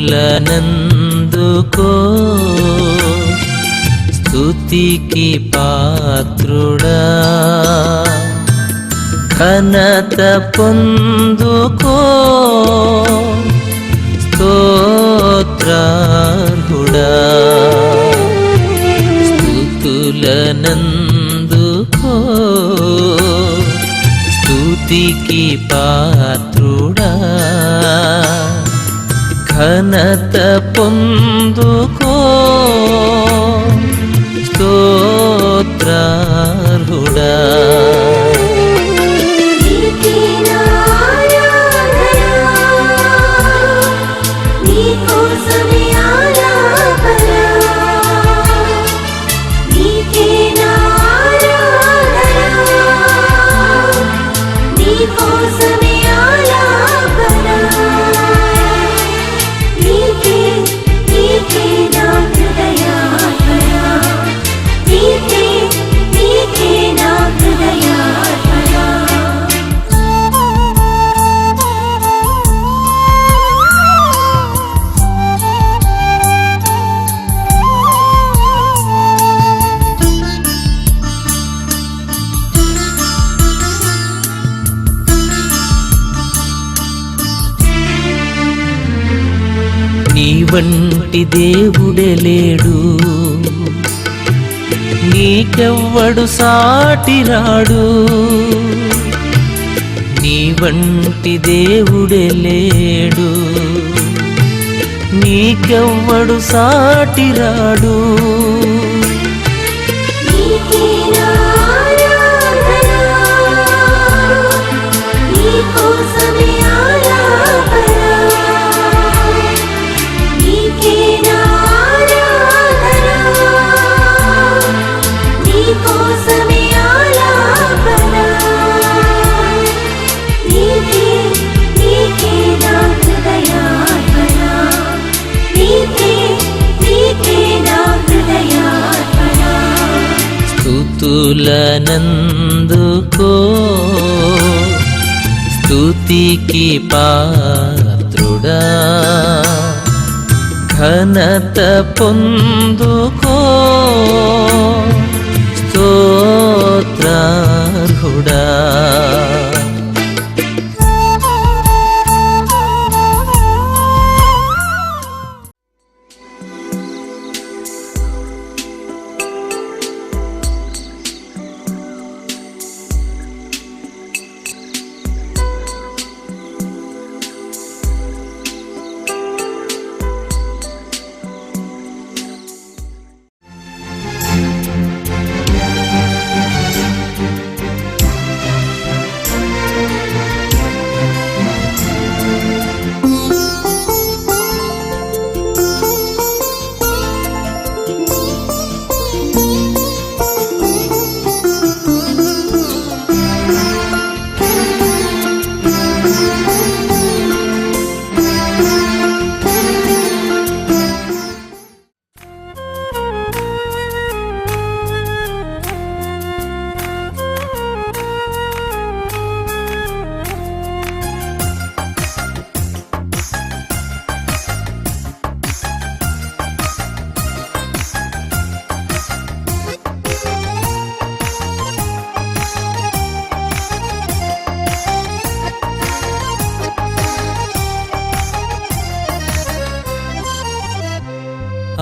స్తుతులనందుకో స్తుతికి పాత్రుడా ఘనత పొందుకో స్తోత్రార్హుడా స్తుతులనందుకో స్తుతికి పాత్రుడా ఘనత పొందుకో స్తోత్రార్హుడా నీ వంటి దేవుడే లేడు, నీకెవ్వడు సాటిరాడు. నీ వంటి దేవుడే లేడు, నీకెవ్వడు సాటిరాడు. స్తుతులనందుకో స్తుతికి పాత్రుడా ఘనత పొందుకో స్తోత్రార్హుడా.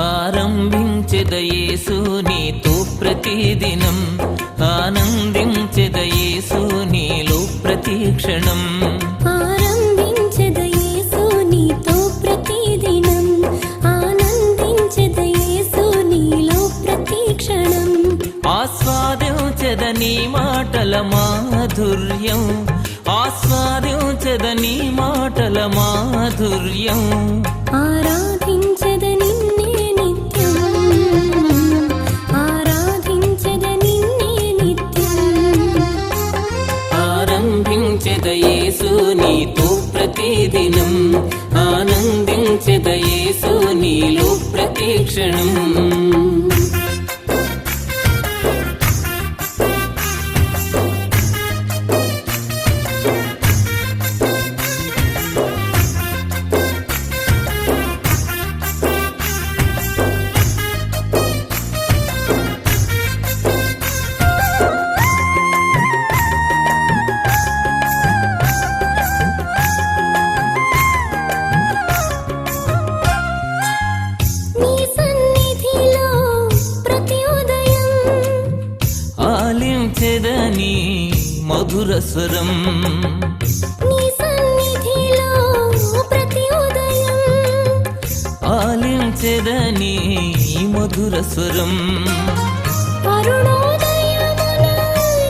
ఆరంభించెద యేసు నీతో ప్రతిదినం, ఆనందించెద యేసు నీలో ప్రతిక్షణం. ఆరంభించెద యేసు నీతో ప్రతిదినం, ఆనందించెద యేసు నీలో ప్రతిక్షణం. ఆస్వాదించెద నీ మాటల మాధుర్యం, ఆస్వాదించెద నీ మాటల మాధుర్యం. ఆరాధించెద నిన్నే నిత్యం, ఆరాధించెద నిన్నే నిత్యం. ఆరంభించెద యేసు నీతో ప్రతిదినం, ఆనందించెద యేసు నీలో ప్రతిక్షణం. మధుర స్వరం నీ సన్నిధిలో ప్రతి ఉదయం ఆలించెదని మధుర స్వరం అరుణోదయమున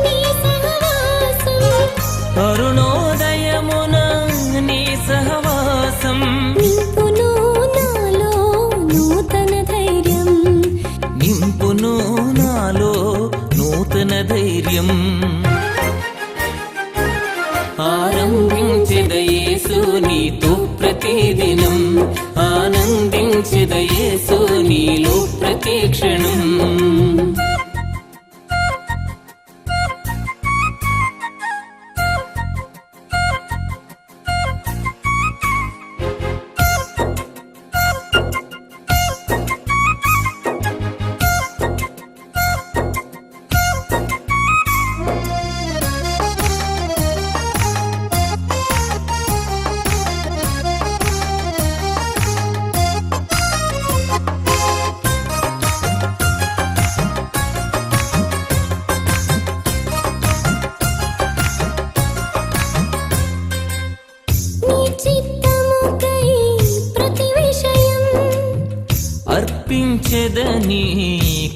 నీ సహవాసం అరుణోదయమున నీ సహవాసం నింపును నాలో నూతన ధైర్యం నింపును నాలో నూతన ధైర్యం ఆరంభించెద యేసు నీతో ప్రతిదినం ఆనందించెద యేసు నీలో ప్రతి క్షణం నీ చిత్తముకై ప్రతి విషయం అర్పించెదని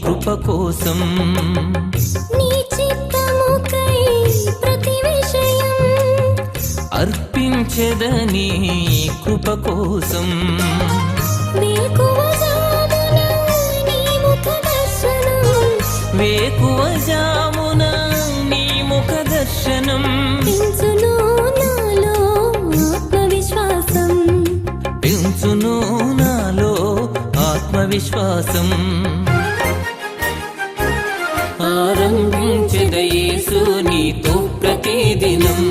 కృప కోసం నీ చిత్తముకై ప్రతి విషయం అర్పించెదని కృప కోసం వేకువజామున నీ ముఖ దర్శనం వేకువజామున నీ ముఖ దర్శనం పెంచును నాలో ఆత్మవిశ్వాసం పెంచును నాలో ఆత్మవిశ్వాసం ఆరంభించెద యేసు నీతో ప్రతిదినం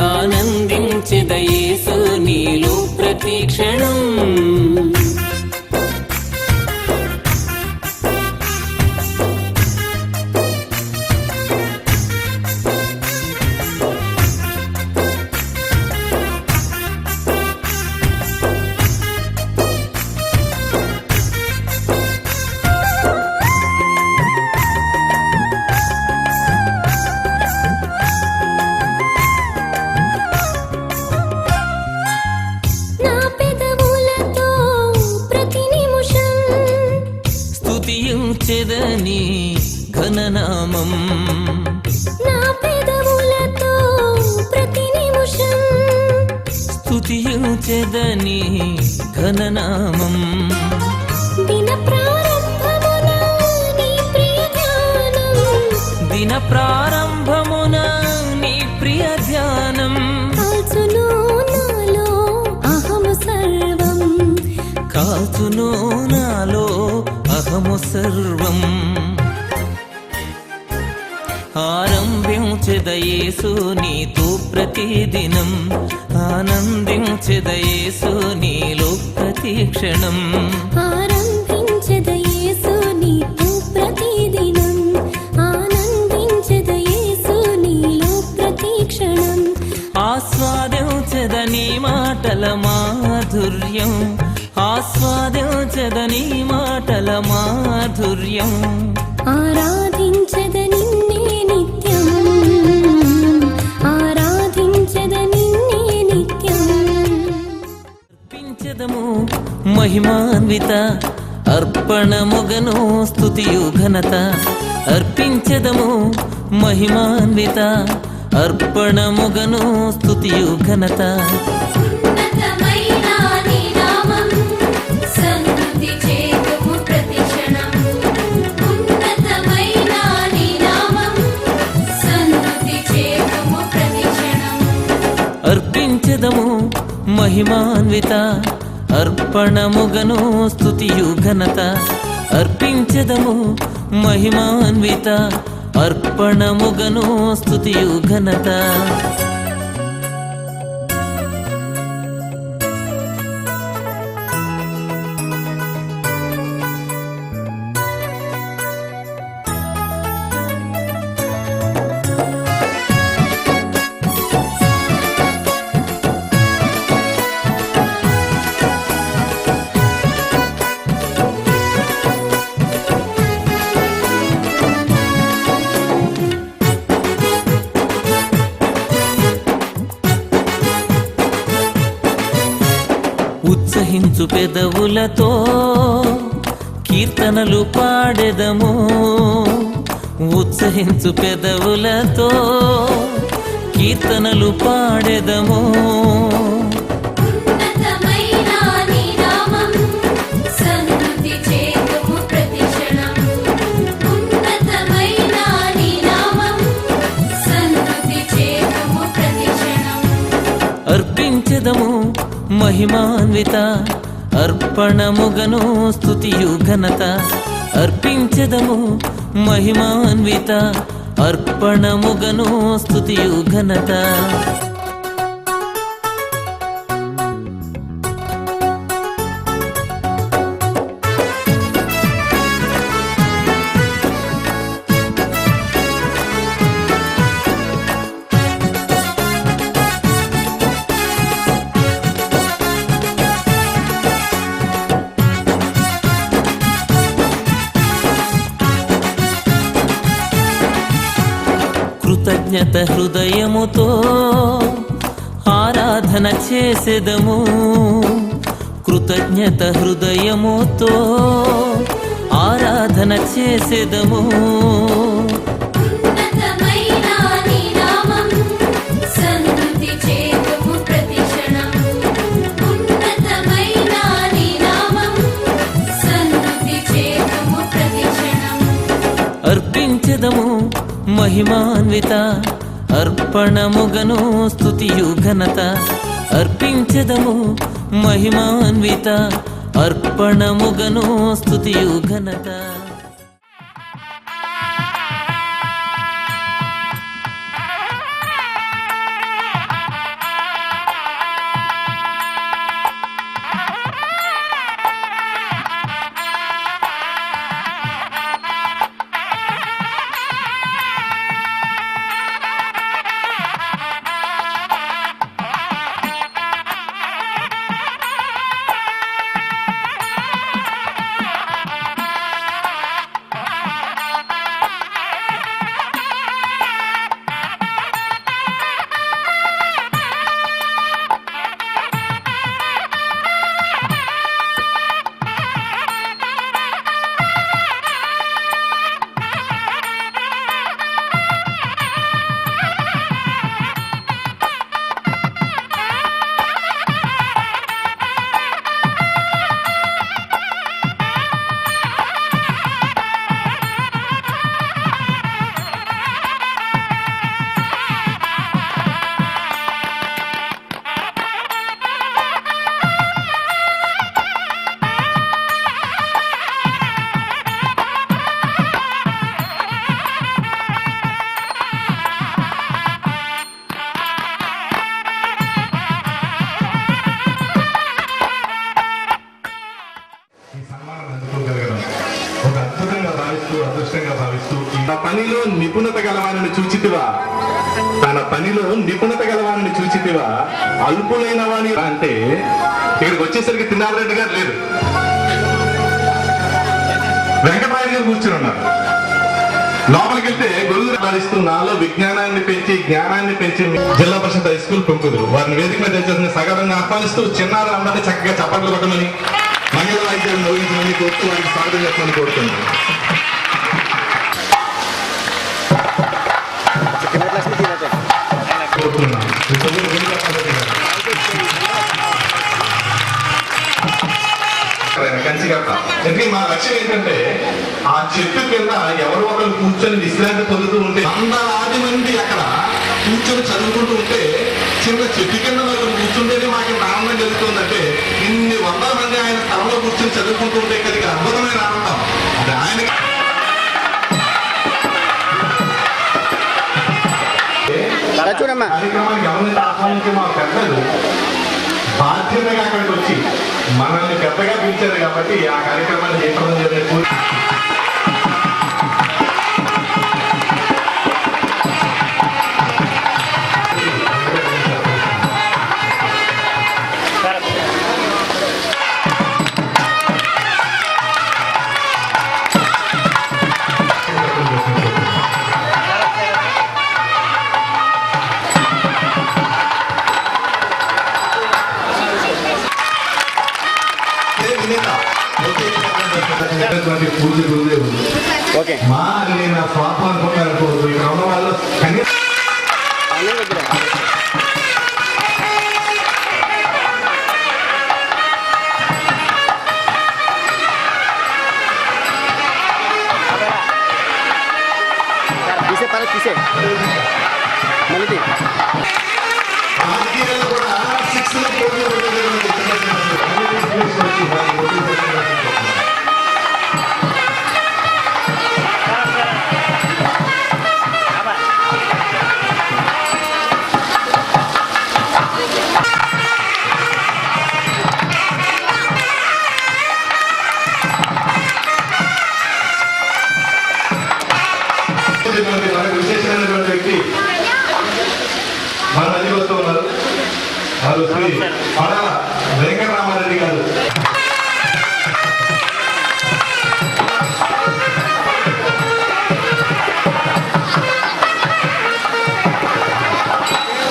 ఆనందించెద యేసు నీలో ప్రతి క్షణం నా పెదవులతో ప్రతి నిమిషం స్తుతించెదని ఘననామం నా పెదవులతో ప్రతి నిమిషం స్తుతించెదని ఘననామం దిన ప్రారంభమున నీ ప్రియ ధ్యానం దిన ప్రారంభమున నీ ప్రియ ధ్యానం కాల్చును నాలో అహము సర్వం కాచును నాలో అహము సర్వం ఆరంభించెద యేసు నీతో ప్రతిదినం ఆనందించెద యేసు నీలో ప్రతి క్షణం ఆరంభించెద యేసు నీతో ప్రతిదినం ఆనందించెద యేసు నీలో ప్రతి క్షణం ఆస్వాదించెద నీ మాటల మాధుర్యం ఆస్వాదించెద నీ మాటల మాధుర్యం ఆరాధించెద నిన్నే నిత్యం ఆరాధించెద నిన్నే నిత్యం అర్పించెదము మహిమాన్విత అర్పణముగను స్తుతియు ఘనత అర్పించెదము మహిమాన్విత అర్పణముగను స్తుతియు ఘనత ఉన్నతమైన నీ నామం సన్నుతి చేతుము ప్రతి క్షణం ఉన్నతమైన నీ నామం సన్నుతి చేతుము ప్రతి క్షణం అర్పించెదము మహిమాన్విత అర్పణముగను స్తుతియు ఘనత అర్పించెదము మహిమాన్విత అర్పణముగను స్తుతియు ఘనత ఉత్సహించు పెదవులతో కీర్తనలు పాడెదము. ఉత్సహించు పెదవులతో కీర్తనలు పాడెదము. ఉన్నతమైన నీ నామం సన్నుతి చేతుము ప్రతిక్షణం. ఉన్నతమైన నీ నామం సన్నుతి చేతుము ప్రతిక్షణం. అర్పించెదము మహిమాన్విత అర్పణముగను స్తుతియు ఘనత. అర్పించెదము మహిమాన్విత అర్పణముగను స్తుతియు ఘనత. కృతజ్ఞత హృదయముతో ఆరాధన చేసెదము. కృతజ్ఞత హృదయముతో ఆరాధన చేసెదము. ఉన్నతమైన నీ నామం సన్నుతి చేతుము ప్రతిక్షణం. ఉన్నతమైన నీ నామం సన్నుతి చేతుము ప్రతిక్షణం. అర్పించెదము మహిమాన్విత అర్పణముగను స్తుతియు ఘనత. అర్పించెదము మహిమాన్విత అర్పణముగను స్తుతియు ఘనత. అదృష్టంగా భావిస్తూ తన పనిలో నిపుణత గలవారిని చూచితివా, తన పనిలో నిపుణత గలవారిని చూచితివా, అల్పులైన వాని అంటే ఇక్కడికి వచ్చేసరికి తిన్నారెడ్డి గారు లేరు, వెంకటరాయ గారు కూర్చుని ఉన్నారు. లోపలికి వెళ్తే గురువు ఆడిస్తూ నాలో విజ్ఞానాన్ని పెంచి జ్ఞానాన్ని పెంచి జిల్లా పరిషత్ హై స్కూల్ ప్రముఖులు వారిని వేదిక మీద తెచ్చేసిన సగరంగా ఆహ్వానిస్తూ చిన్నారు అందరినీ చక్కగా చప్పట్లు కొట్టమని మంగళ వాయిద్యాలను మోగించమని కోరుతూ వారికి స్వాగతం చెప్పమని కోరుతున్నాను. ఎందుకంటే మా లక్ష్యం ఏంటంటే ఆ చెట్టు కింద ఎవరు ఒకరు కూర్చొని విశ్రాంతి పొందుతూ ఉంటే వందలాది మంది అక్కడ కూర్చొని చదువుకుంటూ ఉంటే చిన్న చెట్టు కింద ఒకరు కూర్చుంటేనే మాకు ఆనందం కలుగుతుందంటే ఇన్ని వందల మంది ఆయన స్థలంలో కూర్చొని చదువుకుంటూ ఉంటే ఇక్కడికి అద్భుతమైన ఆనందం. అది ఆయన కార్యక్రమానికి ఎవరిని ఆహ్వానించి మా పెద్దలు బాధ్యతగా అక్కడికి వచ్చి మనల్ని పెద్దగా పిలిచారు కాబట్టి ఆ కార్యక్రమాన్ని చేయడం జరిగింది. ఉన్నటువంటి పూజ గురుదేవులు మా నేను నా స్వార్థం అనుకున్నాను అనుకోవద్దు. ఇక్కడ ఉన్న వాళ్ళు కనీసం తీసే మళ్ళీ రాజకీయాల్లో కూడా 6 లో పోటీ ఉండేటువంటి మనకు విశేషమైనటువంటి వ్యక్తి మన మధ్య వస్తూ ఉన్నారు. వారు శ్రీ పడాల వెంకటరామారెడ్డి గారు.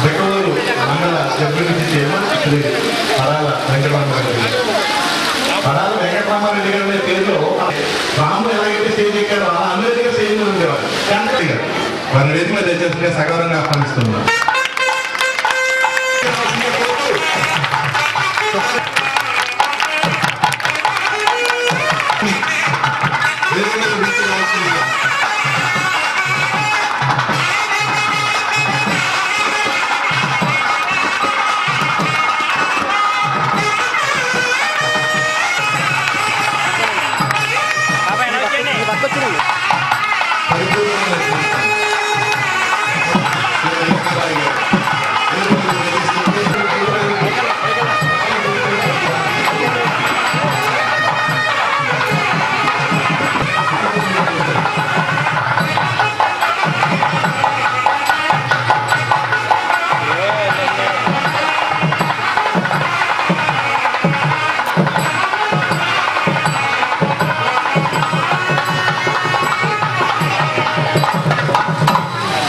వెంకటూరు మండల డెప్యూటీ చైర్మన్ శ్రీ పడాల వెంకటరామారెడ్డి గారు. పడాల వెంకటరామారెడ్డి గారు అనే పేరులో రాముడు ఎలాగైతే స్టేజ్ ఎక్కాడో అలా అందరికీ స్టేజ్ మీద ఉండేవారు. శాంతి గారు వారిని వేదిక మీద దయచేసి సగౌరవంగా ఆహ్వానిస్తున్నారు.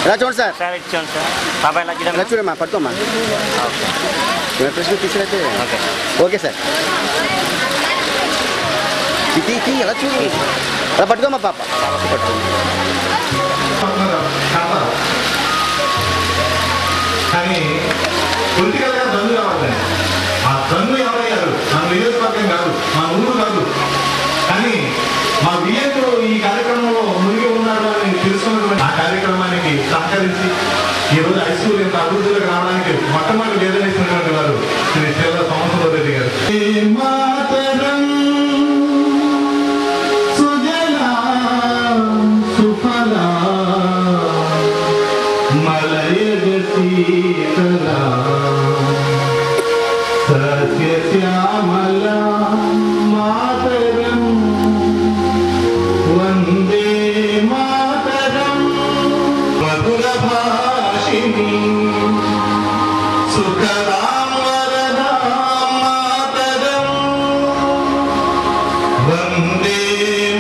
ఎలా చూడండి సార్ ఇచ్చాను సార్ బాబాయ్ ఎలా చూడమ్మా పట్టుకోమ్మా ప్రశ్న తీసుకురైతే ఓకే సార్ ఇది ఎలా చూడు అలా పట్టుకోమ్మా పాప పట్టుకోండి. కానీ పొలిటికల్ గా దన్ను కావాలి. ఆ దన్ను ఎవరయ్యారు? మన నియోజకవర్గం కాదు, మా ఊరు కాదు. కానీ మా విలేజ్లో ఈ కార్యక్రమంలో మునిగి ఉన్నాడు అని తెలుసుకున్నటువంటి ఆ కార్యక్రమానికి సహకరించి ఈరోజు హై స్కూల్ ఇంత అభివృద్ధిలోకి రావడానికి మొట్టమొదటి వేదనేసినటువంటి వారు శ్రీ శివ సంవత్సరం రెడ్డి గారు. సత్యశ్యామలా మాతరం వందే మాతరం మధుర భాషిణి సుఖరాం వరదాం మాతరం వందే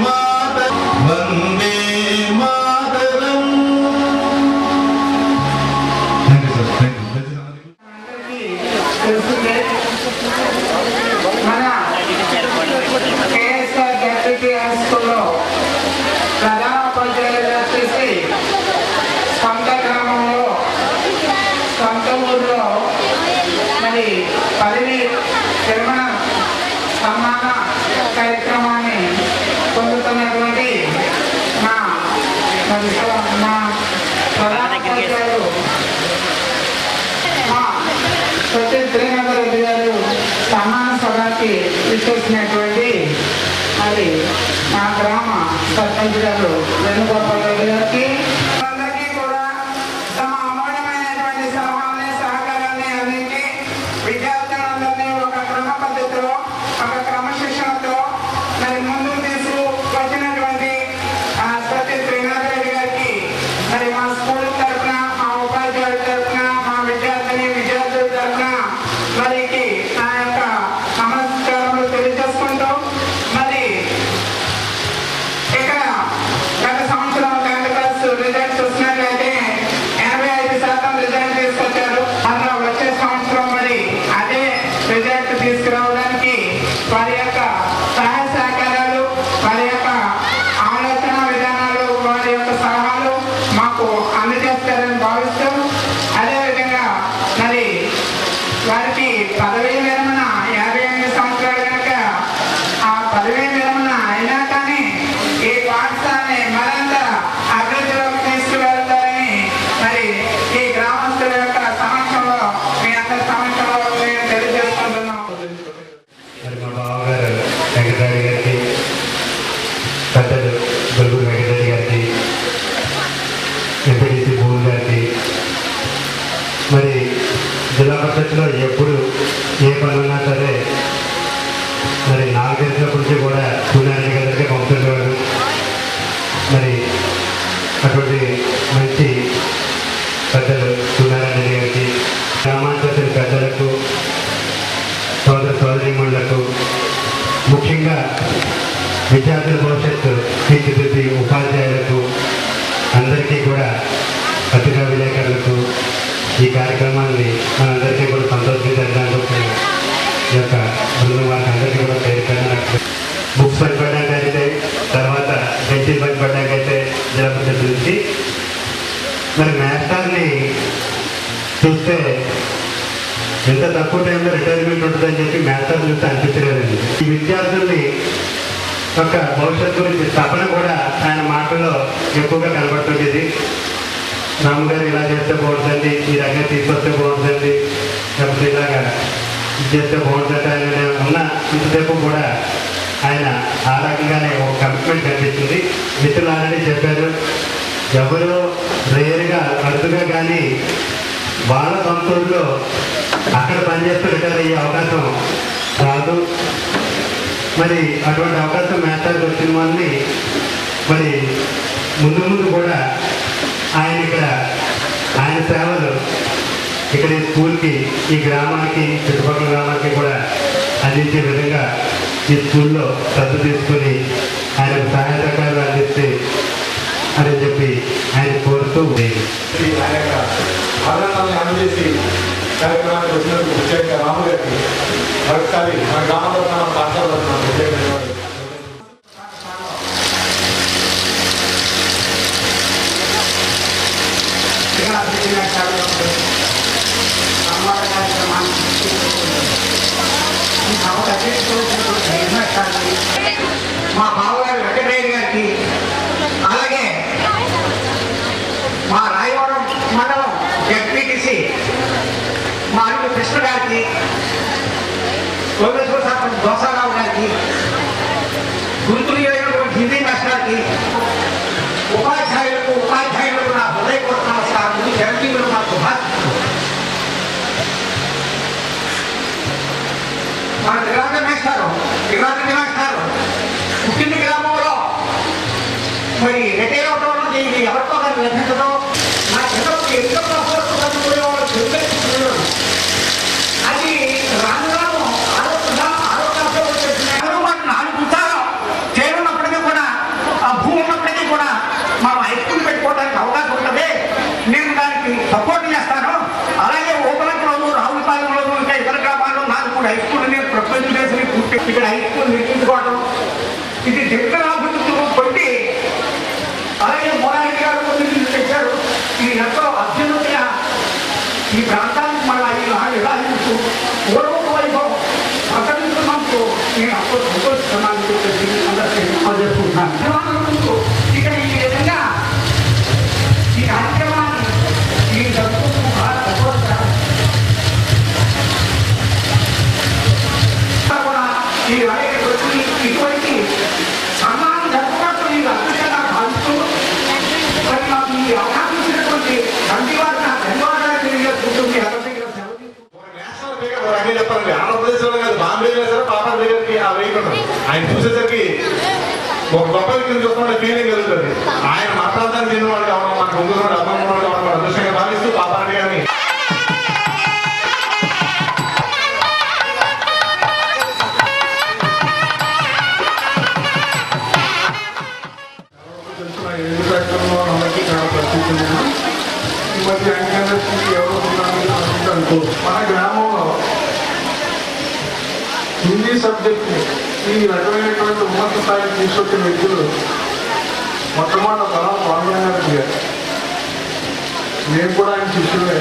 మాతరం వందే మాతరం. Thank you sir. మన కేఎస్ఆర్ డెప్యూటీ హై స్కూల్లో ప్రధానోపాధ్యాయులుగా చేసి సొంత గ్రామంలో సొంత ఊళ్ళో మరి పదవి విరమణ సన్మాన కార్యక్రమాన్ని పొందుతున్నటువంటి నా ప్రధానోపాధ్యాయులు సత్యం శ్రీనాథ్ రెడ్డి గారు సమాన సభకి ఇచ్చేసినటువంటి మరి మా గ్రామ సర్పంచ్ గారు వేణుగోపాల్ రెడ్డి గారికి అందరికీ కూడా తమ అమూల్యమైనటువంటి సలహాలని సహకారాన్ని అందించి విద్యార్థులందరినీ ఒక క్రమ పద్ధతిలో ఒక క్రమశిక్షణతో మరి ముందుకు తీసుకువచ్చినటువంటి సత్యం శ్రీనాథ్ రెడ్డి గారికి మరి మా స్కూల్ తరఫున మా ఉపాధ్యాయుల తరఫున మా విద్యార్థుల తరఫున మరికి నా యొక్క నమస్కారములు తెలియజేసుకుంటూ మరి ఇక్కడ గత సంవత్సరం 10th క్లాస్ మరి జిల్లా పరిషత్లో ఎప్పుడు ఏ పని ఉన్నా సరే మరి నాకు తెలిసినప్పటి నుంచి కూడా సూర్యారెడ్డి గారికి పంపుతుండేవాడు. మరి అటువంటి మంచి పెద్దలు సూర్యారెడ్డి గారికి, గ్రామాంతర పెద్దలకు, సోదర సోదరీమణులకు, ముఖ్యంగా విద్యార్థుల భవిష్యత్తు తీర్చిదిద్ది ఉపాధ్యాయులకు అందరికీ కూడా, పత్రికా విలేకరులకు ఈ కార్యక్రమాన్ని మనందరికీ కూడా సంతోషించడానికి ఈ యొక్క బృందం వారికి అందరికీ కూడా పేరు బుక్స్ పంచిపడడానికి అయితే, తర్వాత పెన్సిల్ పంచిపడడానికి అయితే జిల్లా పరిషత్ నుంచి మరి మాస్టర్ని చూస్తే ఎంత తక్కువ టైంలో రిటైర్మెంట్ ఉంటుందని చెప్పి మాస్టర్ చూస్తే అనిపించలేదండి. ఈ విద్యార్థుల్ని యొక్క భవిష్యత్తు గురించి తపన కూడా ఆయన మాటల్లో ఎక్కువగా కనబడుతుండేది. రాముగారు ఇలా చేస్తే బాగుంటుంది, ఈ రకంగా తీసుకొస్తే బాగుంటుంది, లేకపోతే ఇలాగా ఇది చేస్తే బాగుంటుంది అని ఉన్న ఇంతసేపు కూడా ఆయన ఆ రకంగానే ఒక కమిట్మెంట్ కనిపించింది. మిత్రులు ఆల్రెడీ చెప్పారు, ఎవరో రేరుగా అరుదుగా కానీ వాళ్ళ సొంతూరులో అక్కడ పనిచేస్తూ రిటైర్ అయ్యే అవకాశం రాదు. మరి అటువంటి అవకాశం మాస్టర్కి వచ్చిన వాళ్ళని మరి ముందు ముందు కూడా ఆయన ఇక్కడ ఆయన సేవలు ఇక్కడ ఈ స్కూల్కి, ఈ గ్రామానికి, చుట్టుపక్కల గ్రామానికి కూడా అందించే విధంగా ఈ స్కూల్లో శ్రద్ధ తీసుకుని ఆయనకు సహాయ సహకారాలు అందిస్తే అని చెప్పి ఆయన కోరుతూ ఆయన యొక్క ఆదరణాన్ని అందజేసి కార్యక్రమానికి వచ్చినందుకు ముఖ్యంగా రాము గారికి మరొకసారి మన గ్రామంలో మన పాఠశాలలో ప్రత్యేక ధన్యవాదాలు. మా బావగారు వెంకటరెడ్డి గారికి, అలాగే మా రాయవరం మండలం ఎస్పీటీసీ మా అల్లుడు కృష్ణ గారికి, కోవిశ్వర సర్పంచ్ దోసారావు గారికి, గుంటూరు అయినటువంటి హిందీ మాస్టర్ గారికి, ఉపాధ్యాయులకు నా హృదయపూర్వక నమస్కారాలు, చిరంజీవులు మా శుభాశిస్తులు. మన దివాకర్ మేస్టారు పుట్టిన గ్రామంలో మరి రిటైర్ అవడం అనేది ఇది ఎవరితో కానీ లభించడం, నా చిన్నప్పుడు ఎంతో చదువుకునేవాళ్ళు తెలుసుకునేవాడు. అది రాను రాను ఆరోగ్యంతో వచ్చేస్తున్నాయి. మాకు 4 పుస్తకాలు చేరున్నప్పటికీ కూడా, ఆ భూమి ఉన్నప్పటికీ కూడా మనం హై స్కూల్ పెట్టుకోవడానికి అవకాశం ఉంటుంది. నేను దానికి సపోర్ట్ చేస్తాను. అలాగే ఓపెన్లోను, రావులపాలెంలోను, ఇంకా ఇతర గ్రామాల్లో నాకు కూడా హై స్కూల్ నేను ప్రపంచ దేశం ఇక్కడ హై స్కూల్ నిర్మించుకోవడం ఇది జగనాభివృద్ధిలో కొట్టి, అలాగే మోనారెడ్డి గారు ముందు తెచ్చారు. ఇది ఎంతో అత్యున్నతిగా ఈ ప్రాంతానికి మళ్ళీ ఇలా పూర్వక వైభవం ప్రకటించినందుకు నేను అప్పుడు సంతోషిస్తున్నాను చెప్పేసి అందరికీ చేసుకుంటున్నాను. ఇక్కడ ఈ విధంగా ఈ కార్యక్రమాన్ని ఈ జరుపుకుంటూ బాగా సంతోషిస్తాను. కూడా ఈ ఇటువంటి సన్మానం జరుపుకుంటూ ఈ అద్భుతంగా భావిస్తూ మరి నాకు ఈ అవకాశం ఇచ్చినటువంటి తండ్రి వారికి నా ధన్యవాదాలు తెలియజేసుకుంటుంది. అన్నీ చెప్పాలండి. ఆంధ్రప్రదేశ్లో కాదు, బాంబేలో సరే పాపా దగ్గరికి ఆ వెహికల్ ఆయన చూసేసరికి ఒక గొప్ప వ్యక్తిని చూస్తున్న ఫీలింగ్ కలుగుతుంది. ఆయన మాట్లాడడానికి తిన్న వాళ్ళు కావడం, మనకు ముందు అర్థం కావడం అదృష్టంగా భావిస్తూ పాపారెడ్డి గారిని మన గ్రామంలో హిందీ సబ్జెక్ట్ని ఈ రకమైనటువంటి ఉన్నత స్థాయికి తీసుకొచ్చిన వ్యక్తులు మొట్టమొదటి తరం పాల్గొనడానికి గారు. నేను కూడా ఆయన శిష్యులే.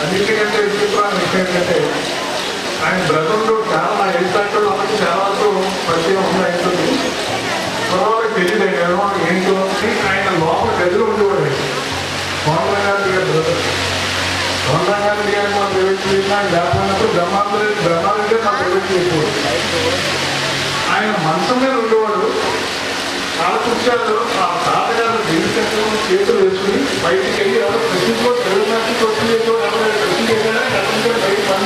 అన్నిటికంటే విషయం ఏంటంటే ఆయన బ్రదర్లు చాలా నా ఎడిటాక్టర్లు అందరికీ చాలా వరకు పరిచయం ఉంది. అవుతుంది తర్వాత తెలియదు ఏంటో ఆయన లోపల గదిలో ఉండేవాడు. పాల్గొనడానికి గారు బ్రదర్ రంగారెడ్డి గారికి మనం ప్రైవేట్ చేసినా లేకపోయినప్పుడు బ్రహ్మారెడ్డి మనం ప్రైవేట్ చేసుకోడు. ఆయన మనసు మీద ఉండేవాడు. కాలకృత్యాలు ఆ తాతగారు జీవితంలో చేతులు వేసుకుని బయటికి వెళ్ళి ఎవరు ప్రశ్నించుకో తెలుగు క్వశ్చన్ చేసేవాడు ఎవరు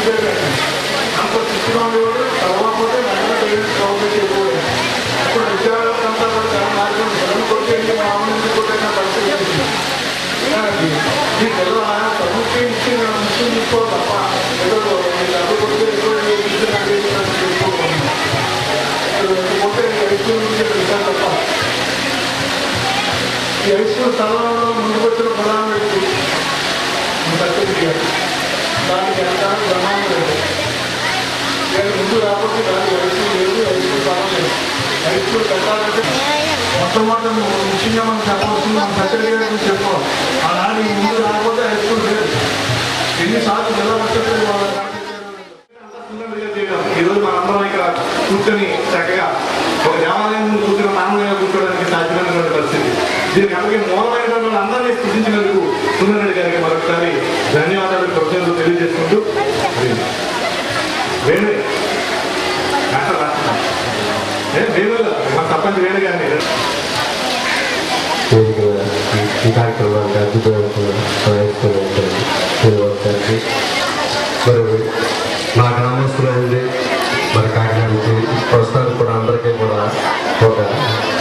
అంత శిక్షణ ఉండేవాడు చదవకపోతే వెంటనే పేరెంట్స్ గవర్నమెంట్ ఎక్కువ ఇప్పుడు విద్యార్థులు అంతా కూడా చాలా మార్గం చదువు కొట్టేది మామూలు కొట్టిన పరిస్థితి ఈ చదువు చదువుకి ఇచ్చిన ముఖ్యం తీసుకోవాలి తప్ప ఏదో చదువు కొడితే కొట్టే హై స్కూల్ నుంచి విషయాలు తప్ప ఈ హై స్కూల్ చదవడంలో ముందుకు వచ్చిన ప్రధాన వ్యక్తి సర్టిఫికేట్ దానికి ఎంత ప్రమాణం లేదు నేను ముందు రాకపోతే దానికి హై స్కూల్ లేదు హై స్కూల్ చదవలేదు హై స్కూల్ పెట్టాలంటే మొట్టమొదటి ముఖ్యంగా మనం చెప్పాల్సింది మన సర్టిఫికేట్ గురించి చెప్పుకోవాలి అలాంటి ముందు రాకపోతే హై స్కూల్ లేదు ఎన్నిసార్లు జిల్లా పరిషత్ ఈరోజు మనందరం ఇక్కడ కూర్చొని చక్కగా ఒక దేవాలయం ముందు కూర్చొని మానవులుగా కూర్చోడానికి సాధ్యమైనటువంటి పరిస్థితి దీనికి అందరికీ మూలమైనటువంటి అందరినీ స్థుతించినందుకు సుందరెడ్డి గారికి మరొకసారి ధన్యవాదాలు కృతజ్ఞతలు తెలియజేసుకుంటూ వేణు మా సర్పంచ్ వేణు గారిని ఈ కార్యక్రమానికి అద్భుతమైన మరి మా గ్రామస్తులు ఉంది మరి కాకినాడకి ప్రస్తుతానికి కూడా అందరికీ కూడా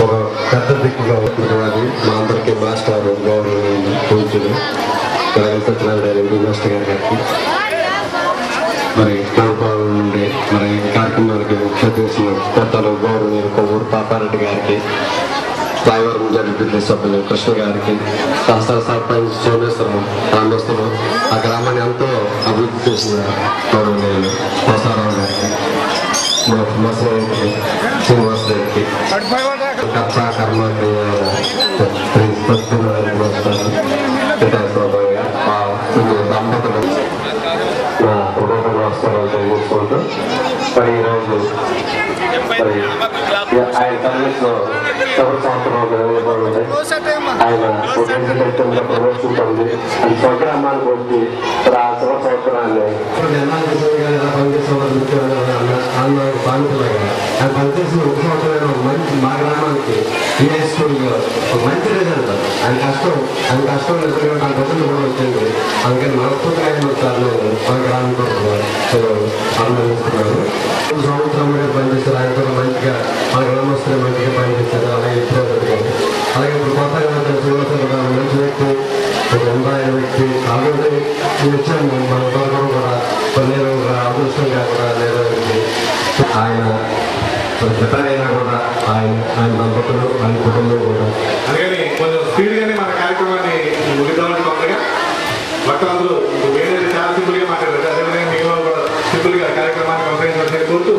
ఒక పెద్ద దిక్కుగా ఉంటుంది మా అందరికీ మాస్టర్ గౌరవం పూజలు సత్యనారాయణ మాస్టర్ గారికి మరి గౌరవం నుండి మరి కార్యక్రమానికి ముఖ్య చేసిన కొత్తలు గౌరవనీయులు కొవ్వూరు పాపారెడ్డి గారికి రాయవరం జడ్పీ సభ్యులు కృష్ణ గారికి శాస్త్ర సర్పంచ్ సోమేశ్వరం గ్రామస్తులు ఆ గ్రామాన్ని ఎంతో అభివృద్ధి చేసిన గౌరవనీయులు కోసారావు గారికి మసరెడ్డికి శ్రీనివాసరెడ్డికి కచ్చ కర్మకి దంపతులు నా కుటుంబ నమస్కారాలు తెలియజేసుకుంటూ మరి ఈరోజు మరి ఆయన సర్వీస్లో సభ సంవత్సరాలు ఆయన ప్రమోషన్ పొంది అది స్వగ్రామానికి వచ్చి ఆ సభ సంవత్సరాన్ని బాధితులుగా ఆయన పనిచేసిన ఒక సంవత్సరం మంచి మా గ్రామానికి ఈ హై స్కూల్లో ఒక మంచి రిజల్ట్ ఆయన కష్టం నిజంగా నా గొప్పలు కూడా వచ్చింది అందుకని మనస్ఫూర్తిగా ఆయన సార్లు మా గ్రామంలో ఆనందిస్తున్నాను సంవత్సరం పనిచేస్తారు ఆయన కూడా మంచిగా మా గ్రామస్తులు మంచిగా పనిచేస్తారు అలాగే ఇప్పుడు అలాగే ఇప్పుడు కొత్తగా శ్రీనివాసరావు మంచి వ్యక్తి ఒక ఉందాయన వ్యక్తి ఆల్రెడీ వచ్చాము మన తరఫున కూడా నేను అదృష్టంగా కూడా లేదా వ్యక్తి ఆయన ఎక్కడైనా కూడా ఆయన దంపతులు ఆయన కుటుంబం కూడా అందుకని కొంచెం స్పీడ్గానే మన కార్యక్రమాన్ని ముగిద్దామని తొందరగా భక్తులందరూ వేరే చాలా సింపుల్గా మాట్లాడారు అదేవిధంగా మేము కూడా సింపుల్గా కార్యక్రమాన్ని కొనసాగించాలని కోరుతూ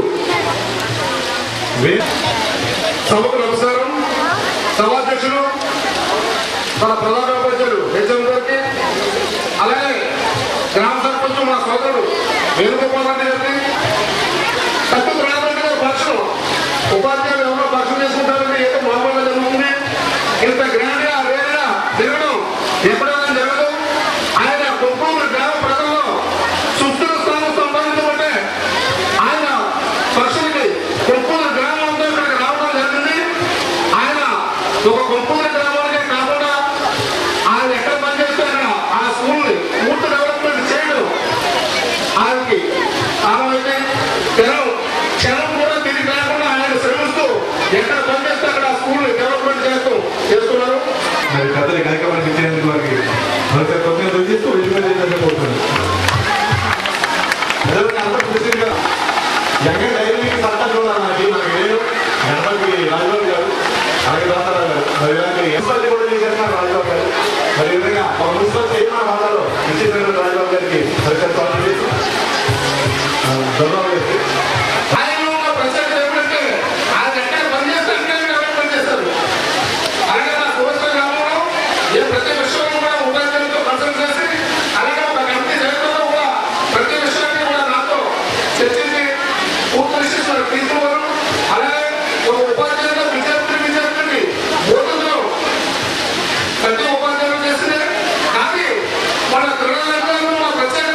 సభకు నమస్కారం సభాధ్యక్షులు మన ప్రధాన ఉపాధ్యాయులు హెచ్ఎం గారికి అలాగే గ్రామ సర్పంచ్ మా సోదరుడు వేణుగోపాల్ రెడ్డి గారికి తక్కువ రామరెడ్డి గారి పక్షం ఉపాధ్యాయులు ఎవరో పక్షం చేసుకుంటారంటే ఏదో మామూలుగా జరుగుతుంది ఇంత గ్రాండ్గా వేరేగా తిరగడం ఎప్పుడైనా జరగదు ఆయన కుప్పూరు గ్రామ ప్రజల్లో సుస్థిర స్థానం సంపాదించబట్టే ఆయన పక్షులకి కుప్పూరు గ్రామం అంతా ఇక్కడికి రావడం జరిగింది ఆయన ఒక కుప్పూరు గ్రామానికే కాకుండా ఆయన ఎక్కడ పనిచేస్తారో ఆ స్కూల్ని పూర్తి డెవలప్మెంట్ చేయడం ఆయనకి కారణమైతే క్షణం కూడా తిరిగి రాకుండా ఆయన శ్రమిస్తూ ఎక్కడ పనిచేస్తే అక్కడ ఆ స్కూల్ని డెవలప్మెంట్ చేస్తున్నారు మరి పెద్దల కార్యక్రమానికి ఇచ్చేందుకు వారికి మరొక కొద్దిగా చేస్తూ వెళ్ళిపోతుంది అందరూ చూసిందిగా జగన్ డైరీకి సర్కార్ మనకి లేదు గణపతి రాజబాబు గారు అలాగే రామారావు గారు మరి ఇలాంటి మున్సిపాలిటీ కూడా చేశారు రాజబాబు గారు మరి ఈ విధంగా ఒక మున్సిపల్ చేయమన్న వాళ్ళలో ఇచ్చేసినటువంటి రాజబాబు గారికి సరిగ్గా కాల్ చేసి ధన్యవాదాలు చేసి ఆయనలో ఉన్న ప్రత్యేకత ఏమిటంటే ఆయన ఎక్కడ పనిచేస్తే అక్కడ డెవలప్మెంట్ చేస్తారు అలాగే మా కోస్టల్ గ్రామంలో ఏ ప్రతి విషయంలో కూడా ఉపాధ్యాయులతో కన్సల్ట్ చేసి అలాగే ఒక కమిటీ జరుగుతుందో కూడా ప్రతి విషయాన్ని కూడా నాతో చర్చించి పూర్తి విషయం తీసుకున్నారు అలాగే ఒక ఉపాధ్యాయులు విద్యార్థులకి బోధనలో ప్రతి ఉపాధ్యాయులు చేసింది కానీ మన క్రీడలంలో ప్రత్యేక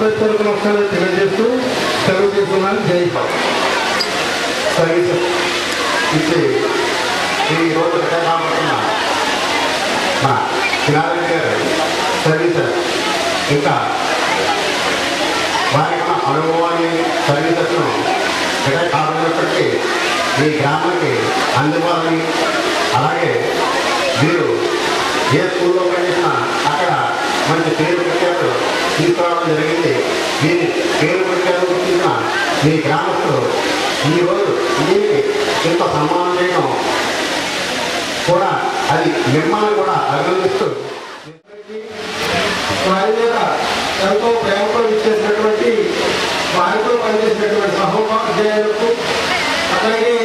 హృదయపూర్వక నమస్కారాలు తెలియజేస్తూ సెలవు తీసుకున్నాను. జై హింద్. సర్వీసెస్ ఇచ్చి ఈ రోజు రిటైర్మెంట్ మా చిన్నారెడ్డి గారు సర్వీసెస్ ఇంకా వారి అనుభవాన్ని సర్వీసెస్ను రిటైర్ కావాలన్నప్పటికీ ఈ గ్రామానికి అందుబాటుని అలాగే వీరు ఏ స్కూల్లో పనిచేసినా అక్కడ మంచి పేరు పెట్టారు తీసుకురావడం జరిగింది. వీరి పేరు పెట్టారు గుర్తించిన మీ గ్రామస్తులు ఈరోజు దీనికి ఇంత సన్మానం చేయడం కూడా అది మిమ్మల్ని కూడా అభినందిస్తూ వారి మీద ఎంతో ప్రేమతో ఇచ్చేసినటువంటి వారితో పనిచేసినటువంటి సహోపాధ్యాయులకు అలాగే